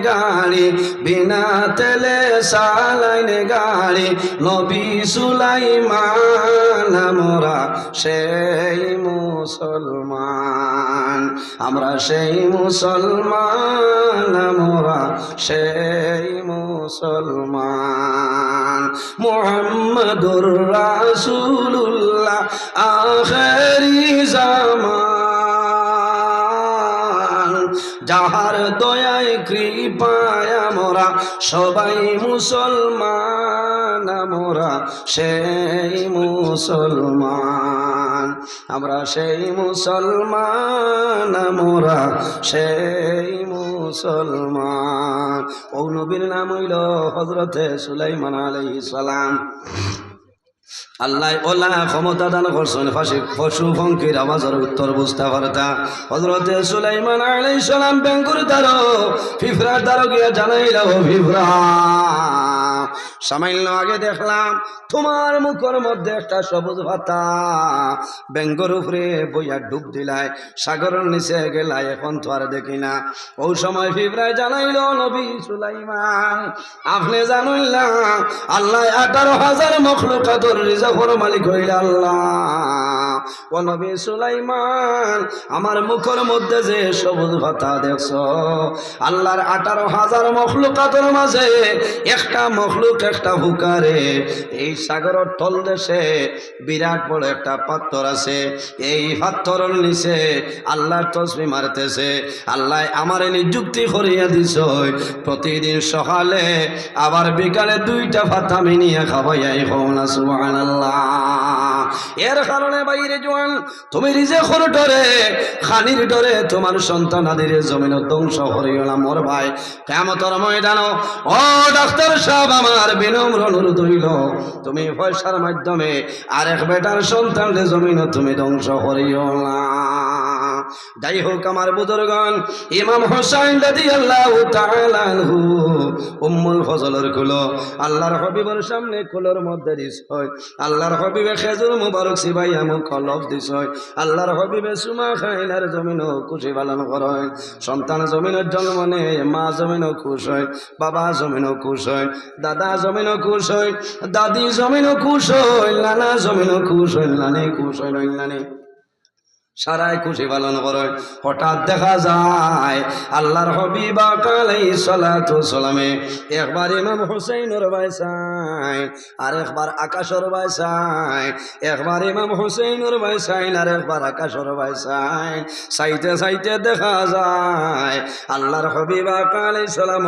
গাড়ি নবী সুলাইমান আমরা সেই মুসলমান আমরা সেই মুসলমান আমরা সেই মুসলমান মুহাম্মাদুর রাসূলুল্লাহ আখিরি জামান যাহার দয়ায় কৃপায় আমরা সবাই মুসলমান আমরা সেই মুসলমান আমরা সেই মুসলমান আমরা সেই মুসলমান ও নবীর নাম হইল হযরতে সুলাইমান আলাইহিস সালাম আল্লাহ ওলা ক্ষমতা দান করছেন পশু পঙ্খির আওয়াজের উত্তর বুঝতে পারতা হযরতে সুলাইমান আলাইহিস সালাম বেঙ্গুর দ্বারো ফিফরার দ্বারো গিয়া জানাইল ও ফিফরা সামান্য আগে দেখলাম তোমার মুখের মধ্যে একটা সবুজ পাতা বেঙ্গর উপরে বইয়া ডুব দিলাই সাগরের নিচে গেলাই এখন তো আর দেখি না ওই সময় ফিফরায় জানাইল নবী সুলাইমান আপনি জানুন না আল্লাহ 18,000 মখলুকাতের রিজকের মালিক হইল আল্লাহ ও নবী সুলাইমান আমার মুখের মধ্যে যে সবুজ পাতা দেখছো আল্লাহর 18,000 মখলুকাতের মাঝে একটা মখলুকে একটা হুকারে এই সাগরের তল দেশে বিরাট বড় একটা পাথর আছে এই পাথরের নিচে আল্লাহর তসবিহ মারতেছে আল্লাহ আমারে নিযুক্তি করিয়া দিছ প্রতিদিন সকালে আবার বিকালে 2টা ভাত আমি নিয়ে খাওয়াই না সুবহানাল্লাহ এর কারণে বাইরে জোয়ান তুমি রিজেক ডরে খানির ডরে তোমার সন্তান আদির জমিন ধ্বংস করিও না মোর ভাই কিয়ামতের ময়দানে ও ডাক্তার সাহেব আমার বিনম্র অনুরোধ হইল তুমি পয়সার মাধ্যমে আরেক বেটার সন্তানদের জমিন তুমি ধ্বংস করিও না যাই হোক আমার বুজুর্গণ ইমাম হুসাইন রাদিয়াল্লাহু তাআলা আনহু উম্মুল ফজলের কুলো আল্লাহর হাবিবের সামনে কুলোর মধ্যে দিছ আল্লাহর হাবিবে খেজুর মুবারক সিবাইয়া মুখ কলব দিছ আল্লাহর হাবিবে সুমা খাইলার জমিনও খুশি পালন করেন সন্তান জমিনের জন্ম নেয় মা জমিনও খুশ হয় বাবা জমিনও খুশ হয় দাদা জমিনও খুশ হয় দাদি জমিনও খুশ হয় নানা জমিনও খুশ হয় নানি খুশ হয় নানি সারাই খুশি পালন করে হঠাৎ দেখা যায় আল্লাহর হাবিব আলাইহিস সালাতু সালামে একবার ইমাম হুসাইনের বাইসাই আর একবার আকাশের বাইসাই একবার ইমাম হুসাইনের বাইসাই আর একবার আকাশের বাইসাই সাইতে সাইতে দেখা যায় আল্লাহর হাবিব আলাইহিস সালাম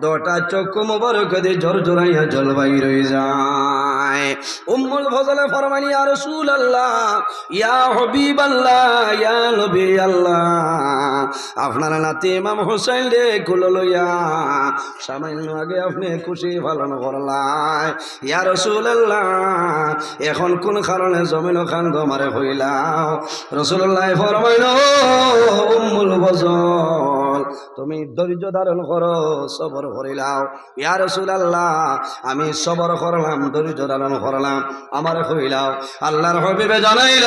2টা চক্ষু মোবারক দিয়ে জোরাইয়া জল বাইর হয়ে যায় উম্মুল ফজলে ফরমানি ইয়া রাসূলুল্লাহ ইয়া হাবিবাল্লাহ ইয়া নবী আল্লাহ আপনার নাতি ইমাম হুসাইন রে কুলো লইয়া সামান্য আগে আপনি খুশি পালন করলাই ইয়া রাসূলুল্লাহ এখন কোন কারণে জমিন খান্দ মারে হইলাও রাসূলুল্লাহ ফরমাইল উম্মুল ফজল তুমি ধৈর্য ধারণ করো সবর করিলাও ইয়া রাসূলুল্লাহ আমি সবর করলাম ধৈর্য ধারণ করলাম আমার হইলাও আল্লাহর হাবিবে জানাইল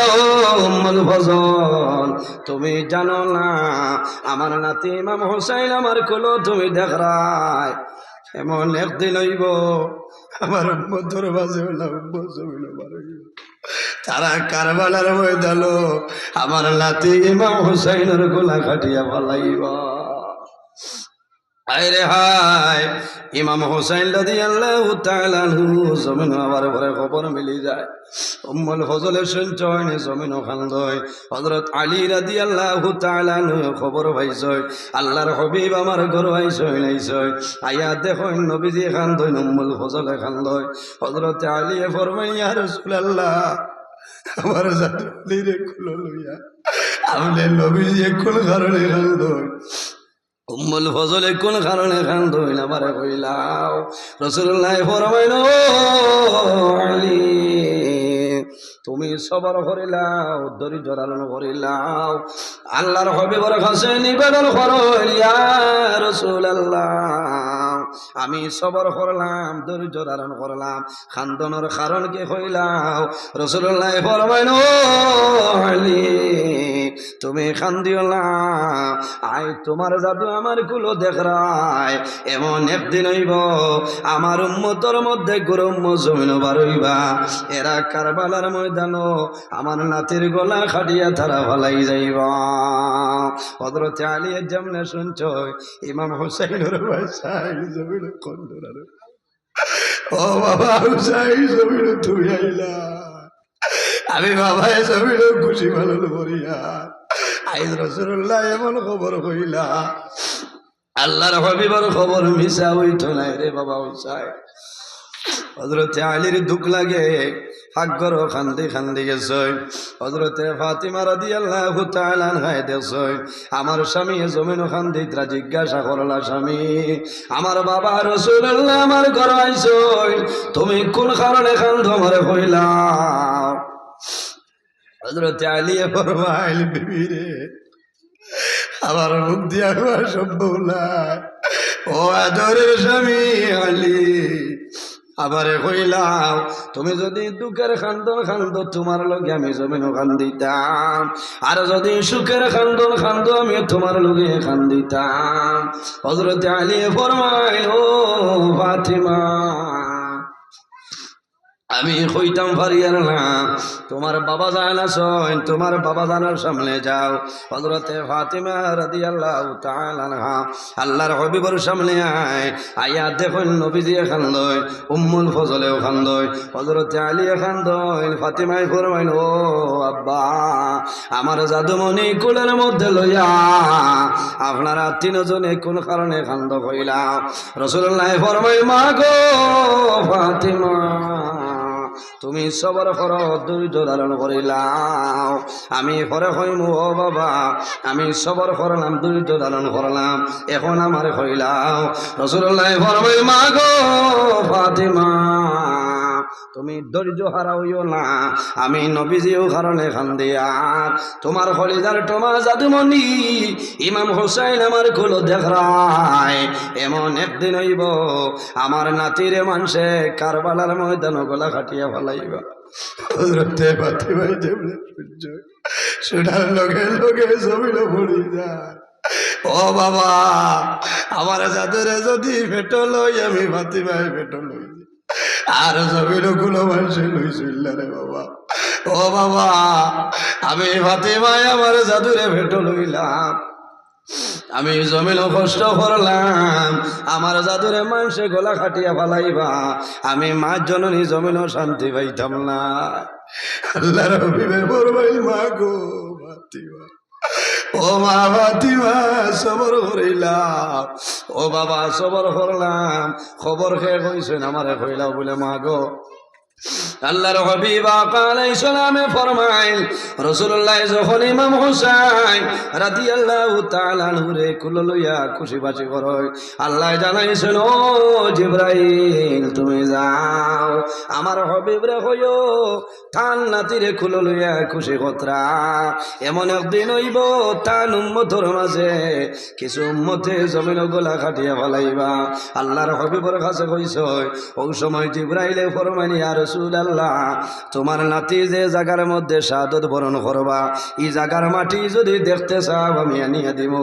উম্মুল ফজল তুমি জানো না আমার নাতি ইমাম হুসাইন আমার কোলো তুমি দেখরাই এমন একদিন হইব আমার উম্মতের মাঝে তারা কারবালার ময়দান আমার নাতি ইমাম হুসাইনের গোলা কাটিয়া ফলাইব আরে হায় ইমাম হুসাইন রাদিয়াল্লাহু তাআলা আনহু জমিন আবার পরে খবর মিলি যায় উম্মুল ফজলে শুনছয় জমিন খান্দয় হযরত আলী রাদিয়াল্লাহু তাআলা আনহু খবর পাইছয় আল্লাহর হাবিব আমার ঘর আইছয় নাইছয় আয়া দেখো নবীজি খান্দয় উম্মুল ফজলে খান্দয় হযরত আলী ফরমায় ইয়া রাসূলুল্লাহ আমার জাদুলি রে খুলো লইয়া আমলে নবীজি কোন কারণে খান্দয় উম্মুল ফজলে কোন কারণে খান্দই না বারে কইলাও রাসূলুল্লাহ ফরমাইল আলী তুমি সবর করিলাও ধৈর্য ধারণ করিলাও আল্লাহর হাবিবের কাছে নিবেদন করো ইয়া রাসূলুল্লাহ আমি সবর করলাম ধৈর্য ধারণ করলাম খান্দনের কারণ কি কইলাও রাসূলুল্লাহ ফরমাইল আলী তুমি খান্দিও না আই তোমার জাদু আমার কুলো দেখরাই এমন একদিন হইব আমার উম্মতর মধ্যে গরম জমিন বারইবা এরা কারবালার ময়দানও আমার নাতির গলা খাটিয়া তারা ভালাই যাইবা হযরত আলী যেমনে শুনছ ইমাম হুসাইনের ভাষায় জমিন কন্দরার ও বাবা হুসাইন জমিন তুমি আইলা আমি বাবা জমিন খুশি ভালো করিয়া আইজ রাসূলুল্লাহ এমন খবর কইলা আল্লাহর হাবিবের খবর মিছা হইতো না রে বাবা হুসাইন হযরত আলীর দুঃখ লাগে হাগর খান্দি খান্দি গেছে হযরত ফাতিমা রাদিয়াল্লাহু তাআলা আনহা দেখছে আমার স্বামী জমিন খান্দি ত্রা জিজ্ঞাসা করলা স্বামী আমার বাবা রাসূলুল্লাহ আমার ঘর আইছো তুমি কোন কারণে খান্দ মারে কইলা হযরত আলী ফরমাইল বিবি রে আমার মুখ দিয়া হওয়া সম্ভব না ও আদরের স্বামী আলী আবারে কইলাম তুমি যদি দুঃখের খান্দন খান্দ তোমার লগে আমি জমিন খান্দিতাম আর যদি সুখের খান্দন খান্দ আমি তোমার লগে খান্দিতাম হযরত আলী ফরমাইল ও ফাতিমা আমি হইতাম পারিয়ার না তোমার বাবা জান আসেন, তোমার বাবা জানার সামনে যাও। হযরতে ফাতিমা রাদিয়াল্লাহু তাআলা আনহা আল্লাহর হাবিবের সামনে আয়া দেখুন নবীজি খান্দয়, উম্মুল ফজলেও খান্দয়, হযরতে আলী খান্দয়। ফাতিমাই ফরমাইল, ও আব্বা, আমার জাদুমণি কোলের মধ্যে লইয়া আপনারা তিনজনে কোন কারণে খান্দ হইলা? রাসূলুল্লাহ ফরমাইল, মা গো ফাতিমা, তুমি সবর করো, ধৈর্য ধারণ করিলাম। আমি পরে হইম, ও বাবা, আমি সবর করলাম, ধৈর্য ধারণ করলাম, এখন আমার হইলাম। রাসূলুল্লাহ ফরমাইল, মা গো ফাতিমা, তুমি ধৈর্য হারাইও না, আমি নবীজিও কারণে খান্দি। আর তোমার হলিদার তোমার জাদুমণি ইমাম হোসেন আমার কুলো দেখায়, এমন একদিন হইব আমার নাতিরে মানুষে কারবালার ময়দান গলা খাটিয়া ফেলাইবা। হযরতে ফাতিমা যেমন সূর্য শোনার লগে লগে জমিল পড়ি যায়। ও বাবা, আমার জাদুরে যদি পেটো লই, আমি ফাতিমায় পেটো লই, আর জমিল গুলো মানুষে লইছিল রে বাবা। ও বাবা, আমি ফাতিমায় আমার জাদুরে পেটো লইলাম, আমি জমিন কষ্ট করলাম, আমার জাদুরে মানুষে গলা খাটিয়া ফালাইবা, আমি মা জননী জমিনও শান্তি পাইতাম না। আল্লাহর হাবিবে ফরমাইল, মা গো ফাতিমা, ও মা ফাতিমা, সবর করিলাম। ও বাবা, সবর করলাম, খবর খেয়ে কইছেন আমারে কইলাও বলে, মা গো। আল্লাহর হাবিব আলাইহিস সালামে ফরমাইল, রাসূলুল্লাহ যখন ইমাম হুসাইন রাদিয়াল্লাহু তাআলা আনহু রে কুল লইয়া খুশি বাসি করয়, আল্লাহ জানাইছেন, ও জিবরাইল, তুমি যাও আমার হাবিব রে কইও তার নাতিরে কুল লইয়া খুশি কতরা। এমন একদিন হইব তার উম্মতের মাঝে কিছু উম্মতে জমিন গলা খাটিয়া ফেলাইবা। আল্লাহর হাবিবের কাছে কইছ, ওই সময় জিবরাইলে ফরমাইল, ইয়া রাসূলুল্লাহ, তোমার নাতি যে জায়গার মধ্যে শাহাদত বরণ করবা, এই জায়গার মাটি যদি দেখতে চাও আমি আনিয়া দিব।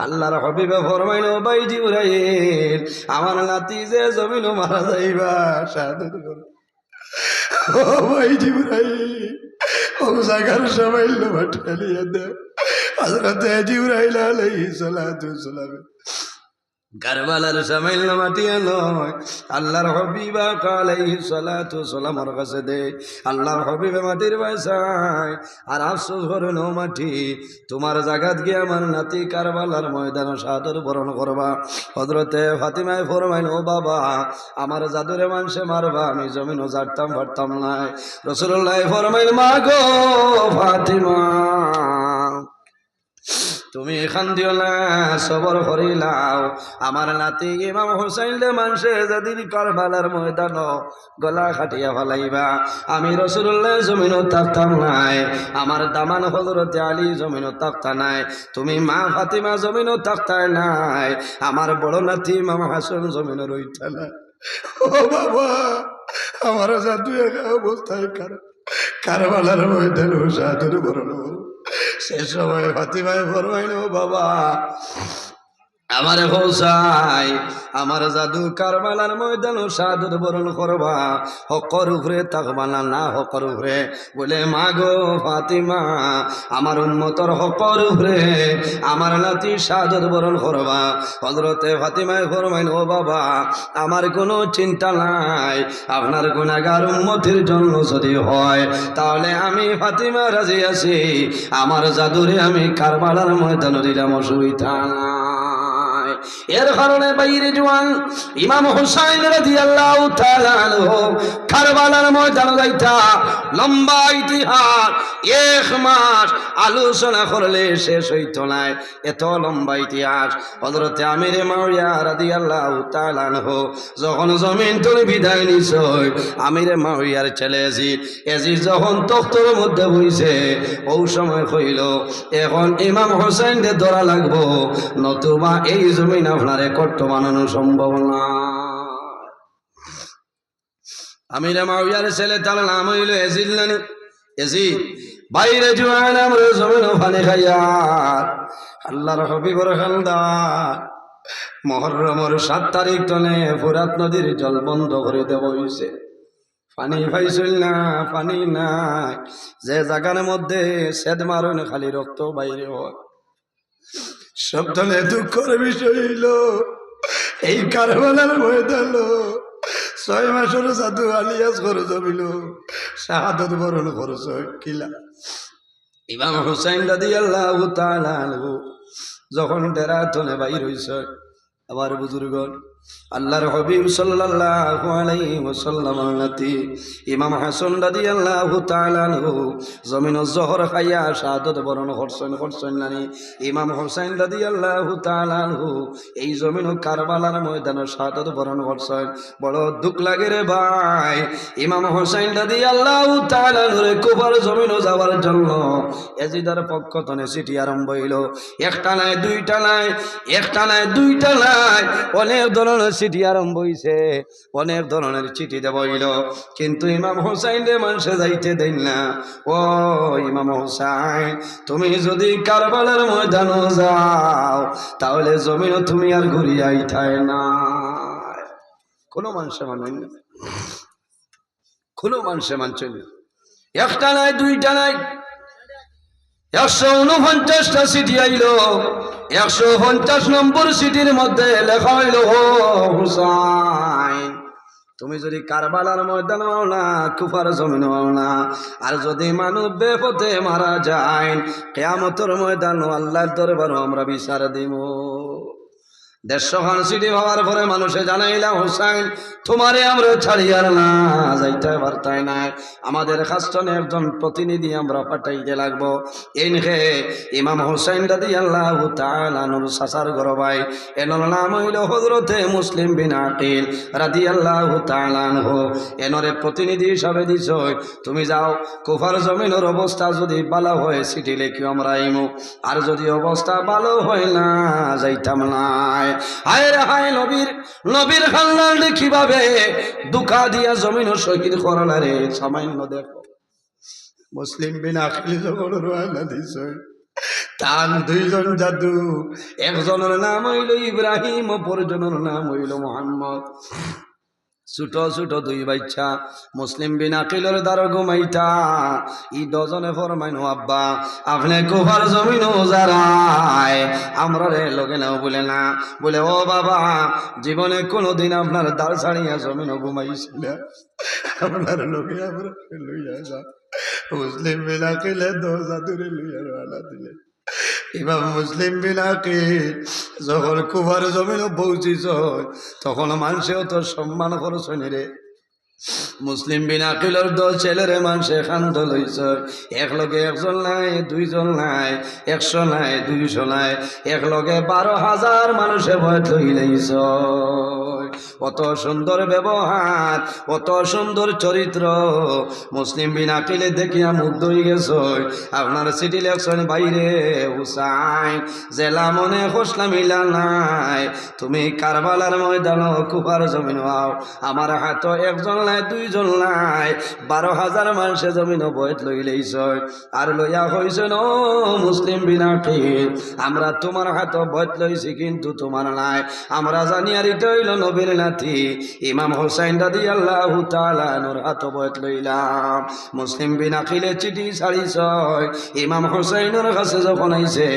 আল্লাহর হাবিবে ফরমাইল, ভাই জিবরাইল, আমার নাতি যে জমিন মারা যাইবা শাহাদত বরণ, ও ভাই জিবরাইল, ও জায়গার সবাই মাটিয়া দে। হযরতে জিবরাইল আলাইহিস সালাতু ওয়াস সালাম কারবালার সামাইল মাটিয়া নয়, আল্লাহর হাবিব আলাইহিস সালাতু ওয়াস সালামের কাছে দে। আল্লাহর হাবিবে মাটির বাসায় আর আফসোস করেন, ও মাটি, তোমার জাগাত গিয়ে আমার নাতি কারবালার ময়দানে শাহাদত বরণ করবা। হযরতে ফাতিমায় ফরমাইল, ও বাবা, আমার জাদুরে মানুষে মারবা, আমি জমিনও জাড়তাম পারতাম না। রাসূলুল্লাহ ফরমাইল, মা গো ফাতিমা, তুমি এখান দিও না, সবর করিলাও, আমার নাতি ইমাম হুসাইন রে মানুষে যেদিন কারবালার ময়দান গলা খাটিয়া ফেলাইবা, আমি রাসূলুল্লাহ জমিনও থাকতাম নাই, আমার দামান হযরতে আলী জমিনও থাকতা নাই, তুমি মা ফাতিমা জমিনও থাকতাই নাই, আমার বড় নাতি ইমাম হাসান জমিনও রইতা না। ও বাবা, আমার জাদু অবস্থায় কারবালার ময়দানে শাহাদত বরণ করো। সে সময় ফাতিমায় ফরমাইল, ও বাবা, আমার হোসাই, আমার জাদু কারবালার ময়দান শাহাদত বরণ করবা, হকর উপরে থাকবা না, না হকর উপরে। বলে, মা গো ফাতিমা, আমার উম্মতর হকর উপরে আমার নাতি শাহাদত বরণ করবা। হযরতে ফাতিমায় ফরমাইল, ও বাবা, আমার কোনো চিন্তা নাই, আপনার গুনাহগার উম্মতের জন্য যদি হয় তাহলে আমি ফাতিমা রাজি আছি, আমার জাদুরে আমি কারবালার ময়দান দিলাম, অসুবিধা নাই। এর কারণে বাইরে জওয়ান ইমাম হুসাইন রাদিয়াল্লাহু তাআলা আনহু কারবালার ময়দানে যাইতা লম্বা ইতিহাস, এক মাস আলোচনা করলে শেষ হইত না, এত লম্বা ইতিহাস। হযরতে আমিরে মাওইয়া রাদিয়াল্লাহু তাআলা আনহু যখন জমিন থেকে বিদায় নিছয়, আমিরে মাওইয়ার ছেলে এজিদ যখন তখ্তের মধ্যে বইছে, ওই সময় কইল, এখন ইমাম হুসাইন রে ধরা লাগবো, নতুবা এই জমিন আপনারে কষ্ট বানানো সম্ভব না। আমিরে মাওইয়ার ছেলে, তার নাম হইল এজিদ। এজিদ বাইরে জোয়ান আমরা জমিন ফানে খাইয়া আল্লাহর হাবিবর খালদার মুহররমের 7 তারিখ তনে ফুরাত নদীর জল বন্ধ করে দেওয়া হয়েছে। পানি পাইছিল না, পানি নাই। যে জায়গার মধ্যে সেদ মারুন খালি রক্ত বাইরে হয়। সবটানে দুঃখের বিষয় হইল এই কারবালার ময়দান 6 মাসের জাদু আলিয়াস খরচ হইল, শাহাদত বরণ খরচ কিলা। ইমাম হুসাইন রাদিয়াল্লাহু তাআলা আনহু যখন ডেরাতনে বাইর হইছে, আমার বুজুর্গণ, আল্লাহর হাবিব সাল্লাল্লাহু আলাইহি ওয়াসাল্লামের নাতি ইমাম হাসান রাদিয়াল্লাহু তাআলা আনহু জমিন জহর খাইয়া শাহাদত বরণ করছেন নানি। ইমাম হুসাইন রাদিয়াল্লাহু তাআলা আনহু এই জমিন কারবালার ময়দানে শাহাদত বরণ করছেন। বড় দুঃখ লাগে রে ভাই, ইমাম হুসাইন রাদিয়াল্লাহু তাআলা আনহুর কুফার জমিন যাওয়ার জন্য এজিদার পক্ষ থেকে চিঠি আরম্ভ হইল। একটা নাই, দুইটা নাই, একটা নাই, দুইটা নাই, অনেক ধরনের চিঠি আরম্ভ হইছে, অনেক ধরনের চিঠি দেব হইল। কিন্তু ইমাম হুসাইন রে মানুষে যাইতে দেন না। ও ইমাম হুসাইন, তুমি যদি কারবালার ময়দানে যাও তাহলে জমিন তুমি আর ঘুরিয়ে আইতাই না। কোনো মানুষে মানেন না, কোনো মানুষে মানছেন না। একটা নাই, দুইটা নাই, 149টা চিঠি আইল। 150 নম্বর চিঠির মধ্যে লেখা হইল, ও হুসাইন, তুমি যদি কারবালার ময়দান হও না, কুফার জমিন হও না, আর যদি মানব বেপথে মারা যায়, কিয়ামতের ময়দান আল্লাহর দরবারে আমরা বিচার দিব। 150 চিঠি হওয়ার পরে মানুষে জানাইলা, হুসাইন তোমারে আমরা ছাড়িয়ার না যাইতে পারতাই নাই, আমাদের কাছে একজন প্রতিনিধি আমরা পাঠাইতে লাগবো। এনহে ইমাম হুসাইন রাদিয়াল্লাহু তাআলা আনহুর চাচার ঘর ভাই, এনর নাম হইল হযরতে মুসলিম বিন আকিল রাদিয়াল্লাহু তাআলা আনহু। এনরে প্রতিনিধি হিসাবে দিছ, তুমি যাও কুফার জমিনের অবস্থা যদি ভালো হয় চিঠি লিখিও আমরা আইমু, আর যদি অবস্থা ভালো হয় না যাইতাম নাই। হায় রে হায়, নবীর খানদান কিভাবে দুঃখা দিয়া জমিন শহীদ করালা রে। সামান্য দেখো, মুসলিম বিন আকিল যখন রওনা দিছ, তার 2 জন জাদু, একজনের নাম হইল ইব্রাহিম, অপরজনের নাম হইল মোহাম্মদ। ছোট ছোট 2 বাচ্চা মুসলিম বিন আকিলের দ্বারা ঘুমাইতা। ই দজনে ফরমাইন, আব্বা আপনি কুফার জমিন যারায় আমরা রে লগে নাও বলে না, বলে ও বাবা জীবনে কোনোদিন আপনার দাঁড় ছাড়িয়া জমিন ঘুমাইছিল, আপনার লগে আমরা লইয়া যা। মুসলিম বিন আকিলে 2 জাদুরে লইয়া রওনা দিলে। ইমাম মুসলিম বিন আকিল যখন কুফার জমিন পৌঁছিস, তখন মানুষেও তো সম্মান করছেন রে। মুসলিম বিন আকিলের 2 ছেলেরে মানুষে খান্দ লইছ, একলগে 1 জন নাই, 2 জন নাই, 100 নাই, 200 নাই, একলগে 12,000 মানুষে ভয় লই লইছ। কত সুন্দর ব্যবহার, কত সুন্দর চরিত্র। মুসলিম বিন আকিলে দেখিয়া মুগ্ধ হয়ে গেছ। আপনার চিঠি লেখছেন, বাইরে হুসাইন জেলা মনে খোসলা মিলা নাই, তুমি কারবালার ময়দান কুফার জমিন হও, আমার হাত 1 জন নাই, 2 জন নাই, 12,000 মানুষে জমিন বয়ত লই লইছ। আর লইয়া হইছে ন মুসলিম বিন আকিল, আমরা তোমার হাত বয়ত লইছি কিন্তু তোমার নাই। আমরা জানি আর এটা হইল নবীর নাতি ইমাম হুসাইন রাদিয়াল্লাহু তাআলা আনহুর হাত বয়ত লইলাম। মুসলিম বিন আকিলে চিঠি ছাড়িছ, ইমাম হুসাইনের কাছে যখন আইছে,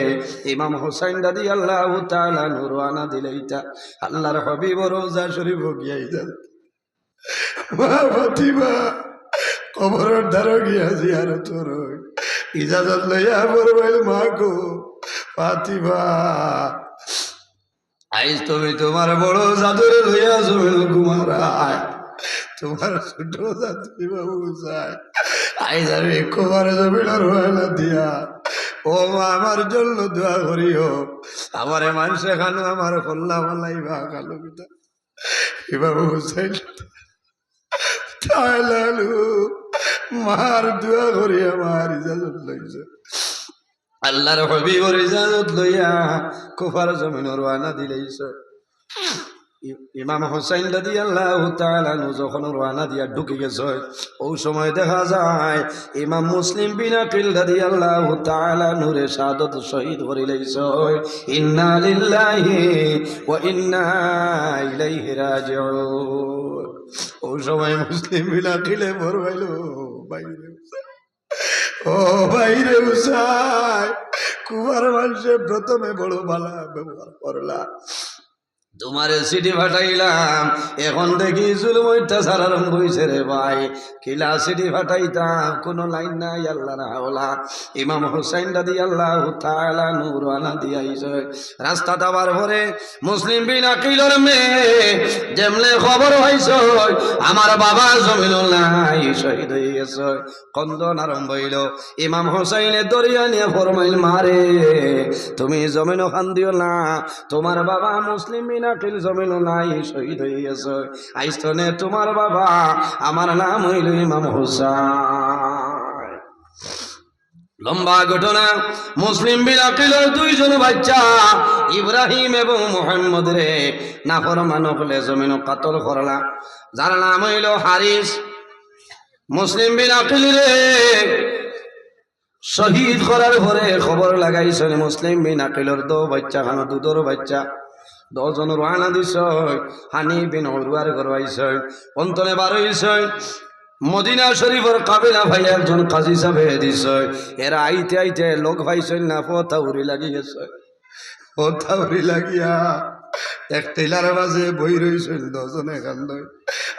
ইমাম হুসাইন রাদিয়াল্লাহু তাআলা আনহু রওনা দিলেইতা আল্লাহর হাবিব রওজা শরীফ গিয়াইতা। মা ফাতিমা কবরের ধারে গিয়া জিয়ারত করই, ইজাজত লইয়া বলবেন, মা গো ফাতিমা আইজ তুমি তোমার বড় জাদুরে লইয়া জমিন ঘুমারায়, তোমার ছোট জাতি বাবু চাই আইজ আমি কুমার জমিন রওনা দিয়া। ও মা আমার জন্য দোয়া করিও, আমারে মানুষে খানো আমার কল্লা মালাই বা খালো পিতা বাবু হুসাইন মার দোয়া করি আমার ইজাজত লইছে। আল্লাহর হাবিবর ইজাজত লইয়া কুফার জমিন রওনা দিলেইছ। ইমাম হুসাইন রাদিয়াল্লাহু তাআলা আনহু যখন রওনা দিয়া ঢুকে গেছে, ওই সময় দেখা যায় ইমাম মুসলিম বিন আকিল রাদিয়াল্লাহু তাআলা নূরে শাহাদাত শহীদ করে লইছে। ইন্না লিল্লাহি ওয়া ইন্না ইলাইহি রাজিউন। ওই সময় মুসলিম বিনা কিলে বরবাইল বাইরে ও বাইরে উসাই কুমার মানুষে প্রথমে বড় বালা ব্যবহার করলা তোমারে চিঠি পাঠাইলাম এখন দেখি জুলুম অত্যাচার আরম্ভ হইছে রে ভাই কিলা চিঠি পাঠাইতাম কোনো লাইন নাই আল্লাহ না হাওলা ইমাম হুসাইন রাদিয়াল্লাহু তাআলা নূরানা দিয়াইছে রাস্তা দাবার পরে মুসলিম বিন আকিলের মেয়ে যেমনে খবর হইছে আমার বাবা জমিনুল নাই শহীদ হয়ে গেছে কন্দন আরম্ভ হইল ইমাম হুসাইনে দরিয়া নিয়ে ফরমাইল মারে তুমি জমিন খান দিও না তোমার বাবা মুসলিম বিন আকিল জমিন নাই শহীদ হয়ে গেছে আইস্তনে তোমার বাবা আমার নাম হইল ইমাম হুসাইন লম্বা ঘটনা মুসলিম বিন আকিলের দুইজন বাচ্চা ইব্রাহিম এবং মুহাম্মদ রে নাফরমান হলে জমিন কাতল করলা যার নাম হইল হারিস মুসলিম বিন আকিল রে শহীদ করার পরে খবর লাগাইছেন মুসলিম বিন আকিলের দো বাচ্চা খানো দুধর বাচ্চা দশজন রানা দিছ হানি বিন উরওয়ার করবাইছে অন্তরে বারইছে মদিনা শরীফের কাবিলা ভাই একজন কাজী সাহেব দিছে এরা আইতে আইতে লোক ভাইছেন না পথাউরি লাগি গেছে পথাউরি লাগিয়া এক টেলার মাঝে বই রইছেন দশজনে কান্দ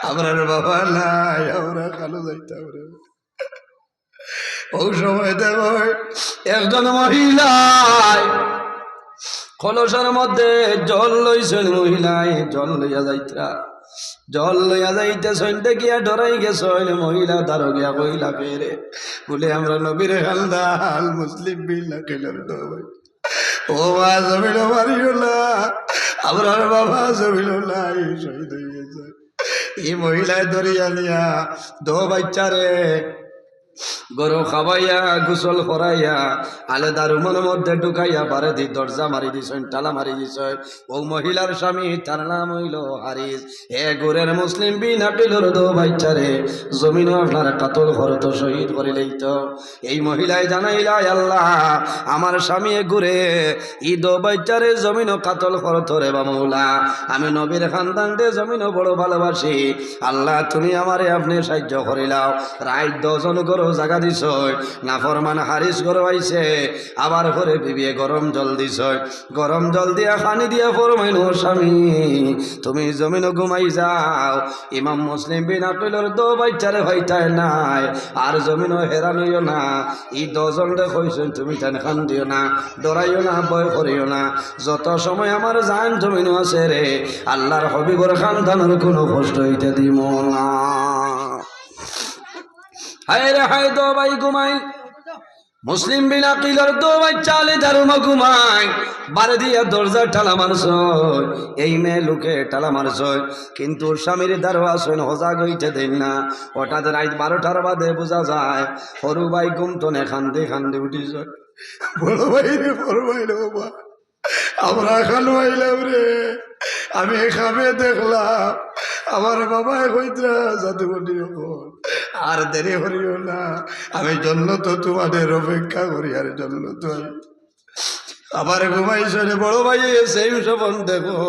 আমরার বাবা নাই আমরা কালো যাইতাম রে ওই সময় দেব একজন মহিলায় কলসের মধ্যে জল লইছেন মহিলায় জল লইয়া যাইতা জল লইয়া যাইতে সইতে গিয়া ডরাই গেছেন মহিলা দাঁড়ো গিয়া কইলা ফেরে বলে আমরা নবীর খালদাল মুসলিম বিল্লা খেলার দোবাই ও মা জমিল মারিও না আমরার বাবা জমিল নাই শহীদ হয়ে গেছে এই মহিলায় ধরিয়া নিয়া দো বাচ্চারে গরু খাবাইয়া গোসল করাইয়া আলাদা রুমের মধ্যে ঢুকাইয়া বারে দি দরজা মারি দিছেন তালা মারি দিছেন ও মহিলার স্বামী তার নাম হইল হারিস হে গোরের মুসলিম বিন আকিলের দো বাচ্চারে জমিন আপনার কাতল করত শহীদ করে লইত এই মহিলায় জানাইলা আল্লাহ আমার স্বামী ঘুরে ই দো বাচ্চারে জমিন কাতল করত রে বা মৌলা আমি নবীর খানদান দে জমিন বড় ভালোবাসি আল্লাহ তুমি আমারে আপনি সাহায্য করিলাও রাত 10 জন গরু জায়গা দিছ না ফরমান হারিস গরু আইছে আবার করে বিবিয়ে গরম জল দিছ গরম জল দিয়া পানি দিয়া ফরমাইন ও স্বামী তুমি জমিন ঘুমাই যাও ইমাম মুসলিম বিন আকিলের দো বাচ্চারে হইতায় নাই আর জমিন হেরান হইও না ই 10 জন রে কইছেন তুমি তান খান দিও না ডরাইও না ভয় করিও না যত সময় আমার জান জমিন আছে রে আল্লাহর হবিবর খানদানের কোনো কষ্ট হইতে দিব না হায় রে হায় দো ভাই ঘুমাই মুসলিম বিন আকিলের দো বাচ্চা আলে দারুমা ঘুমাই বারে দিয়া দরজা ঠালা মারছ এই মেয়ে লোকে ঠালা মারছ কিন্তু স্বামীর দ্বারও আসেন হজা গইতে দেন না হঠাৎ রাত 12টার বাদে বোঝা যায় সরু ভাই ঘুমতনে খান্দে খান্দে উঠিছ বড় ভাই রে বড় ভাই রে বাবা আমরা খানো আইলাম রে আমি খাবে দেখলাম আমার বাবাই কইতরা জাদুবনি আর দেরি করিও না আমি জন্য তো তোমাদের অপেক্ষা করি আর জন্য তো আবার ঘুমাইছে রে বড় ভাই সেই সবন দেখো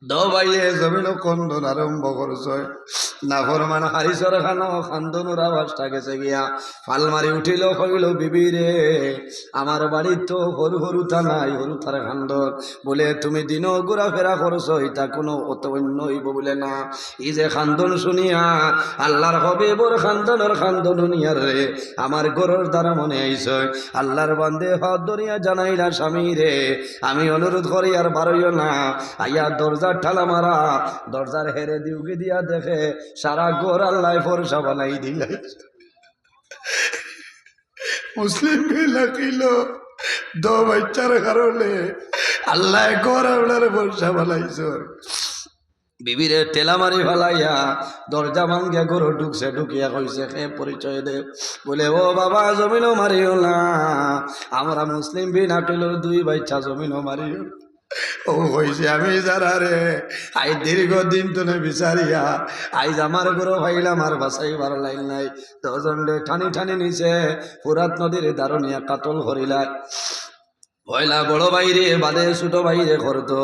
দো ভাইয়ে জমিন কন্দন আরম্ভ করছে না ফরমান হারিসর খানো খান্দনুর আওয়াজটা গেছে গিয়া ফালমারি উঠিল কইল বিবি রে আমার বাড়ির তো হরু হরুতা নাই হরুতার খান্দন বলে তুমি দিনও ঘোরাফেরা করছো এটা কোনো অত অন্য হইব বলে না এই যে খান্দন শুনিয়া আল্লাহর হবিবর খান্দনের খান্দন নিয়ার রে আমার গরুর দ্বারা মনে আইস আল্লাহর বান্দে হাত ধরিয়া জানাইলা স্বামী রে আমি অনুরোধ করি আর বারইও না আইয়া দরজা ঠালা মারা দরজার হেরে দিউকে দিয়া দেখে সারা গোর আল্লাহ ফরসা বানাই দিলাই মুসলিম লাকিল দো বাচ্চার কারণে আল্লাহ গোর আপনার ফরসা বানাইছ বিবিরে টেলা মারি ফেলাইয়া দরজা ভাঙ্গিয়া গরু ঢুকছে ঢুকিয়া কইছে সে পরিচয় দে বলে ও বাবা জমিনও মারিও না আমরা মুসলিম বিন আকিলের 2 বাচ্চা জমিনও মারিও ও কইছে আমি যারা রে আই দীর্ঘদিন তোনে বিচারিয়া আইজ আমার গরু ভাইলাম আর বাসাইবার লাইন নাই 10 জন ঠানি ঠানি নিছে ফুরাত নদীর দারুনিয়া কাতল করিলা পয়লা বড় ভাইরে বাদে ছোট ভাইরে করতো।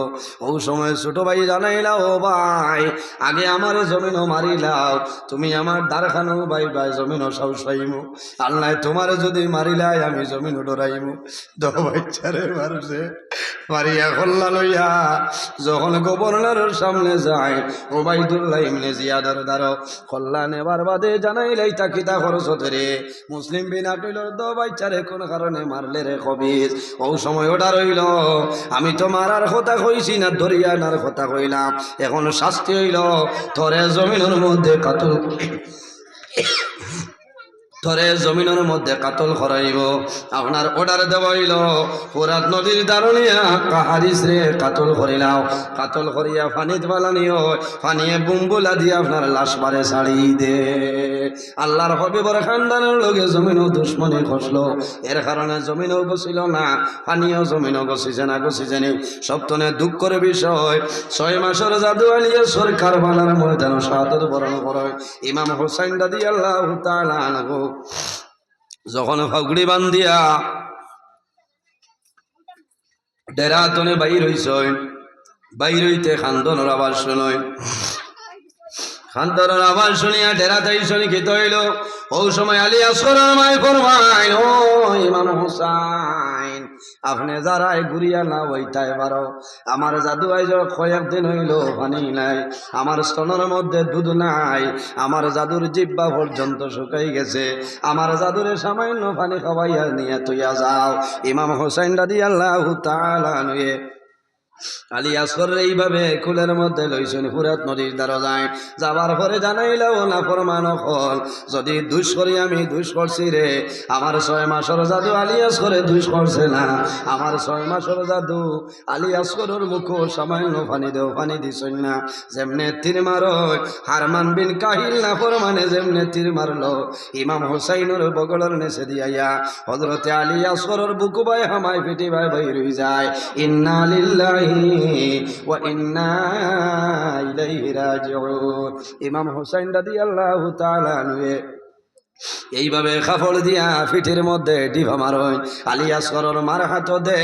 ও সময় ছোট ভাই জানাইলা, ও ভাই আগে আমার জমিনও মারিলাও, তুমি আমার দ্বারখানো ভাই ভাই জমিনও সাউসাইমু, আল্লাহ তোমার যদি মারিলাই আমি জমিনও ডরাইমু। দো বাচ্চারে মারছে, মারিয়া কল্লা লইয়া যখন গভর্নরের সামনে যায়, ওবাইদুল্লাহ ইবনে জিয়াদের দ্বারা কল্লা নেবার বাদে জানাইলাই তাকিতা খরচত রে মুসলিম বিনা কইল, দো বাচ্চারে কোন কারণে মারলে রে কবির। ও সময় ওটা রইল, আমি তো মারার কথা কইছি না ধরিয়া নার কথা কইলাম, এখন শাস্তি হইল তোরে জমিনের মধ্যে কাতল, ধরে জমিনের মধ্যে কাতল করাইব। আপনার অর্ডার দেওয়া হইল ফোরাত নদীর দারুণিয়া কাহারিস রে কাতল করিলাও, কাতল করিয়া ফানিত বালানিও, ফানিয়ে বুম্বুলা দিয়ে আপনার লাশ বারে ছাড়ি দে। আল্লাহর হবিবর খানদানের লগে জমিনও দুশ্মনী খসলো, এর কারণে জমিনও বসিল না, পানিও জমিনও গছিছে না গছিছে নি। সপ্তনে দুঃখের বিষয় 6 মাসের জাদু আলিয়া সরকার বালার ময়দান শাহাদাত বরণ করে ইমাম হুসাইন রাদিয়াল্লাহু তাআলা আনহু যখন ফাগড়ি বান্ধিয়া ডেরাতনে বাইর হইছই, বাইর হইতে খান্দনের আওয়াজ শুনই, খান্দনের আওয়াজ শুনিয়া ডেরাতেই শুনি কি তৈল। ও সময় আলী আসগরের মায় ফরমাইন, ও ইমাম হুসাইন আপনি যারাই ঘুরিয়া না ওইটাই পারো, আমার জাদু আইজ কয়েকদিন হইল পানি নাই, আমার স্তনের মধ্যে দুধ নাই, আমার জাদুর জিব্বা পর্যন্ত শুকাই গেছে, আমার জাদুরে সামান্য পানি খাওয়াইয়া নিয়ে তুইয়া যাও। ইমাম হুসাইন রাদিয়াল্লাহু তাআলা আনহু আলী আসগরের এইভাবে কুলের মধ্যে লইছেন ফুরাত নদীর দ্বারা যায়, যাবার পরে জানাইলাও না ফরমান হল, যদি দুষ করি আমি দুষ করছি রে, আমার 6 মাসের জাদু আলী আসগরে দুষ করছে না, আমার 6 মাসের জাদু আলী আসগরের মুখ সামান্য পানি দেও পানি দিছই না, যেমনে তীর মারো হারমান বিন কাহিল না ফরমানে যেমনে তীর মারলো ইমাম হুসাইনের বগলের নেচে দিয়াইয়া হযরতে আলী আসগরের বুকু বাই হামায় পিটি বাই বাইর হই যায়। ইন্না লিল্লাহি ওয়া ইন্না ইলাইহি রাজিউন। ইমাম হুসাইন রাদিয়াল্লাহু তাআলা আনহু এইভাবে কাপড় দিয়া পিঠের মধ্যে ডিভা মারয়, আলী আসগরের মার হাত দে,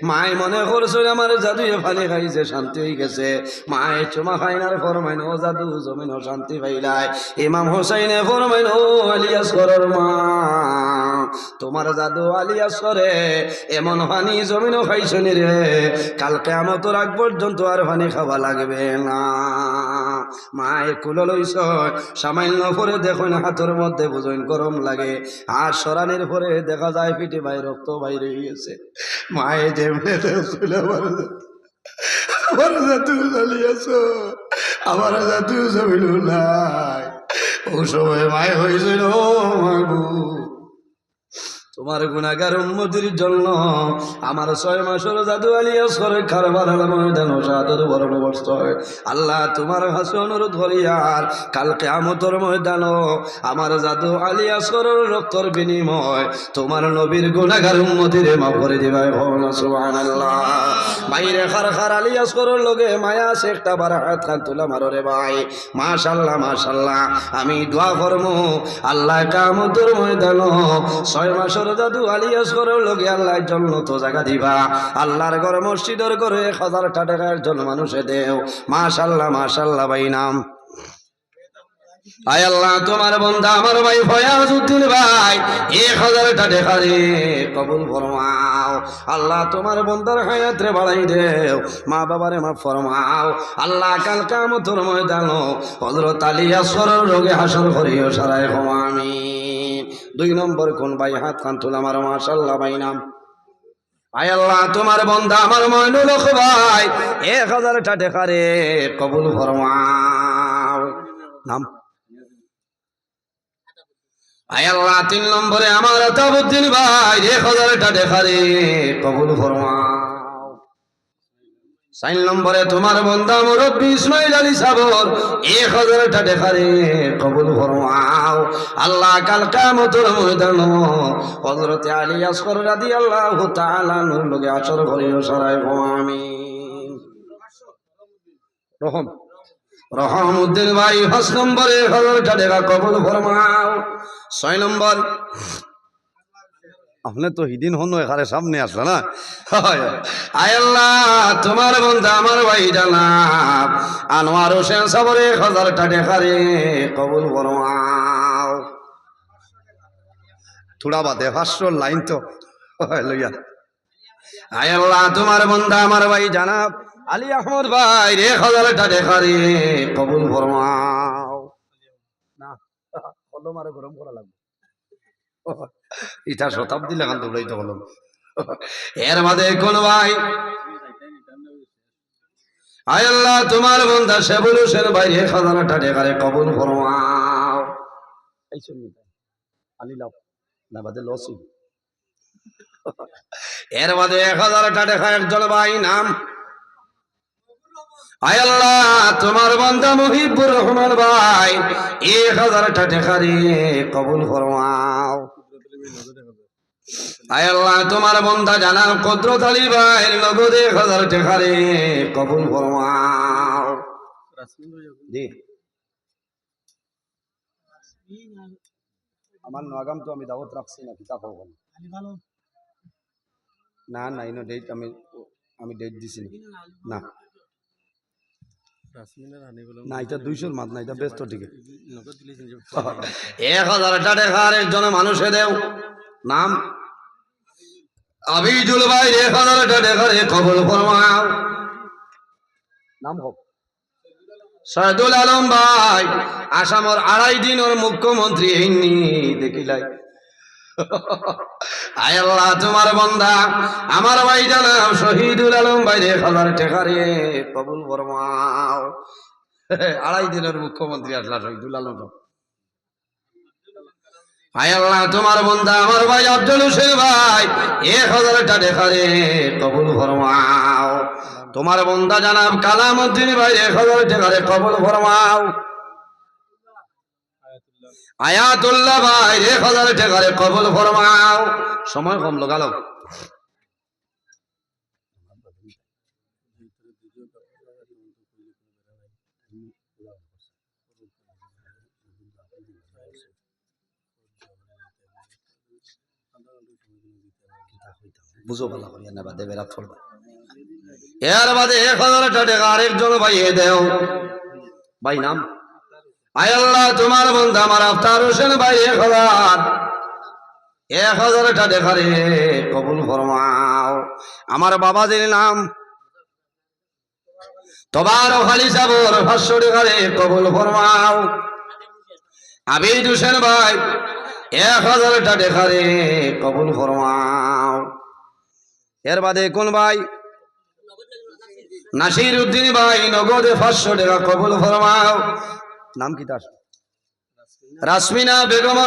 মায় মনে করছে আমার জাদুয়ে ফানি খাইছে শান্তি হয়ে গেছে, মায় চুমা খাইনার ফরমাইন, ও জাদু জমিন শান্তি পাইলাই। ইমাম হুসাইনে ফরমাইন, ও আলী আসগরের মা তোমার জাদু আলী আসগরে এমন ফানি জমিনও খাইছনি রে, কাল কিয়ামতের আগ পর্যন্ত আর ফানি খাওয়া লাগবে না। মায় কুলো লইছ, সামান্য পরে দেখুন হাতের মধ্যে বুঝুন গরম লাগে, আর সরানির পরে দেখা যায় পিঠে ভাই রক্ত বাইরে গেছে। মায়ে যেমনে আমার জাদু চালিয়েছ, আমার জাদু জমিল নাই। ও সময় মায় হয়েছিল, ও মাগু তোমার গুনাহগার উম্মতির জন্য আমার 6 মাসের জাদু আলী আসগরে কারবালার ময়দান শাহাদাত বরণ করতে হয়। আল্লাহ তোমার কাছে অনুরোধ করি, আর কাল কিয়ামতের ময়দান আমার জাদু আলী আসগরের রক্তের বিনিময় তোমার নবীর গুনাহগার উম্মতিরে মাফ করে দিবাই। সুবহানাল্লাহ। বাইরে খার আলী আসগরের লগে মায়া আছে একটা বার হাত খান তুলা মারো রে ভাই, মাশাআল্লাহ মাশাআল্লাহ। আমি দোয়া করমু আল্লাহ কিয়ামতের ময়দান 6 মাসের জাদু আলী আসগরের লগে আল্লাহর জন্য তো জায়গা দিবা, আল্লাহর ঘর মসজিদের ঘরে 1000 টাকার জন্য মানুষে দেও। মাশাআল্লাহ মাশাআল্লাহ। ভাই নাম আয় আল্লাহ তোমার বান্দা আমার ভাই ফয়াজউদ্দিন ভাই 1000 টাকা রে কবুল ফরমাও। আল্লাহ তোমার বান্দার হায়াত রে বাড়াই দেও, মা বাবারে মাফ ফরমাও। আল্লাহ কাল কিয়ামতের ময়দান হযরত আলী আসগরের রোগে হাসর করিও সারাই আমিন। 2 নম্বর কোন ভাই হাত খান তুলা আমার মাশাআল্লাহ। ভাই নাম আয় আল্লাহ তোমার বান্দা আমার মইনুল হক ভাই 1000 টাকা রে কবুল ফরমাও। নাম আয় আল্লাহ 3 নম্বরে আমার আতাবউদ্দিন ভাই 1000 টাকা রে কবুল ফরমাও। 4 নম্বরে তোমার বান্দা মুরব্বি ইসমাইল আলী সাবর 1000 টাকা রে কবুল ফরমাও। আল্লাহ কাল কিয়ামতের ময়দান হযরত আলী আসগর রাদিয়াল্লাহু তাআলা আনহুর লগে আসর করিও সারাই আমিন। রহমউদ্দিন ভাই 5 নম্বরে 1000 টাকা কবুল ফরমাও। 6 নম্বর আপনি তো হিদিন হন এখানে সামনে আসলো না। আয় আল্লাহ তোমার বন্ধু আমার ভাই জানাব আনোয়ার হোসেন সাবরে 1000 টাকা রে কবুল ফরমাও। থোড়া বাদে 500 লাইন তো লইয়া। আয় আল্লাহ তোমার বন্ধু আমার ভাই জানাব আলী আহমদ ভাই রে 1000 টাকা রে কবুল ফরমাও। না কলম আর গরম করা লাগবে, এটা শতাব্দী লাগান দৌড়াইতে হলাম। এর মাঝে কোন ভাই আয় আল্লাহ তোমার বন্ধা শেবুল হোসেন ভাই 1000 টাকা রে কবুল ফরমাও। এই শুনি আলী লাভ না বাদে লসি। এর মাঝে 1000 টাকা একজন ভাই নাম আয় আল্লাহ তোমার বান্দা মুহিবুর রহমান ভাই 1000 টাকা রে কবুল ফরমাও। আয় আল্লাহ তোমার বান্দা জানাল কুদরত আলী ভাই নগদে 1000 টাকা রে কবুল ফরমাও। জি আমার নাগাম তো আমি দাওয়াত রাখছি না কিতাব হবে না না ইনো ডেট আমি ডেট দিছি না না এটা 200 মাত না এটা ব্যস্ত টিকে 1000 টাকার একজন মানুষে দেও নাম আবিদুল ভাই 1000 টাকা রে কবুল ফরমাও। নাম হোক শহীদুল আলম ভাই আসামর 2.5 দিনের মুখ্যমন্ত্রী হইনি দেখিলাই। আয় আল্লাহ তোমার বান্দা আমার ভাই জানাব শহীদুল আলম ভাই 1000 টাকা রে কবুল ফরমাও। 2.5 দিনের মুখ্যমন্ত্রী আসলা শহীদুল আলম। আয় আল্লাহ তোমার বান্দা আমার ভাই আব্দুল হোসেন ভাই 1000 টাকা রে কবুল ফরমাও। তোমার বান্দা জানাব কালামউদ্দিন ভাই 1000 টাকা রে কবুল ফরমাও। আয়াতুল্লাহ ভাই 1000 টাকা রে কবুল ফরমাও। সময় কম লাগালো বুঝো ভালো করিয়া না বাদে বেরাত পড়বা। এর বাদে 1000 টাকা আরেকজন ভাই দেও ভাই নাম আয় আল্লাহ তোমার বন্ধু আমার আফতার হোসেন ভাই 1000 টাকা রে কবুল ফরমাও। আমার বাবাজির নাম তোবার খালি সাবর 500 টাকা রে কবুল ফরমাও। আবিদ হোসেন ভাই 1000 টাকা রে কবুল ফরমাও। এর বাদে কোন ভাই নাসির উদ্দিন ভাই নগদে 500 টাকা কবুল ফরমাও। নাম কি তার রাসমিনা বেগম।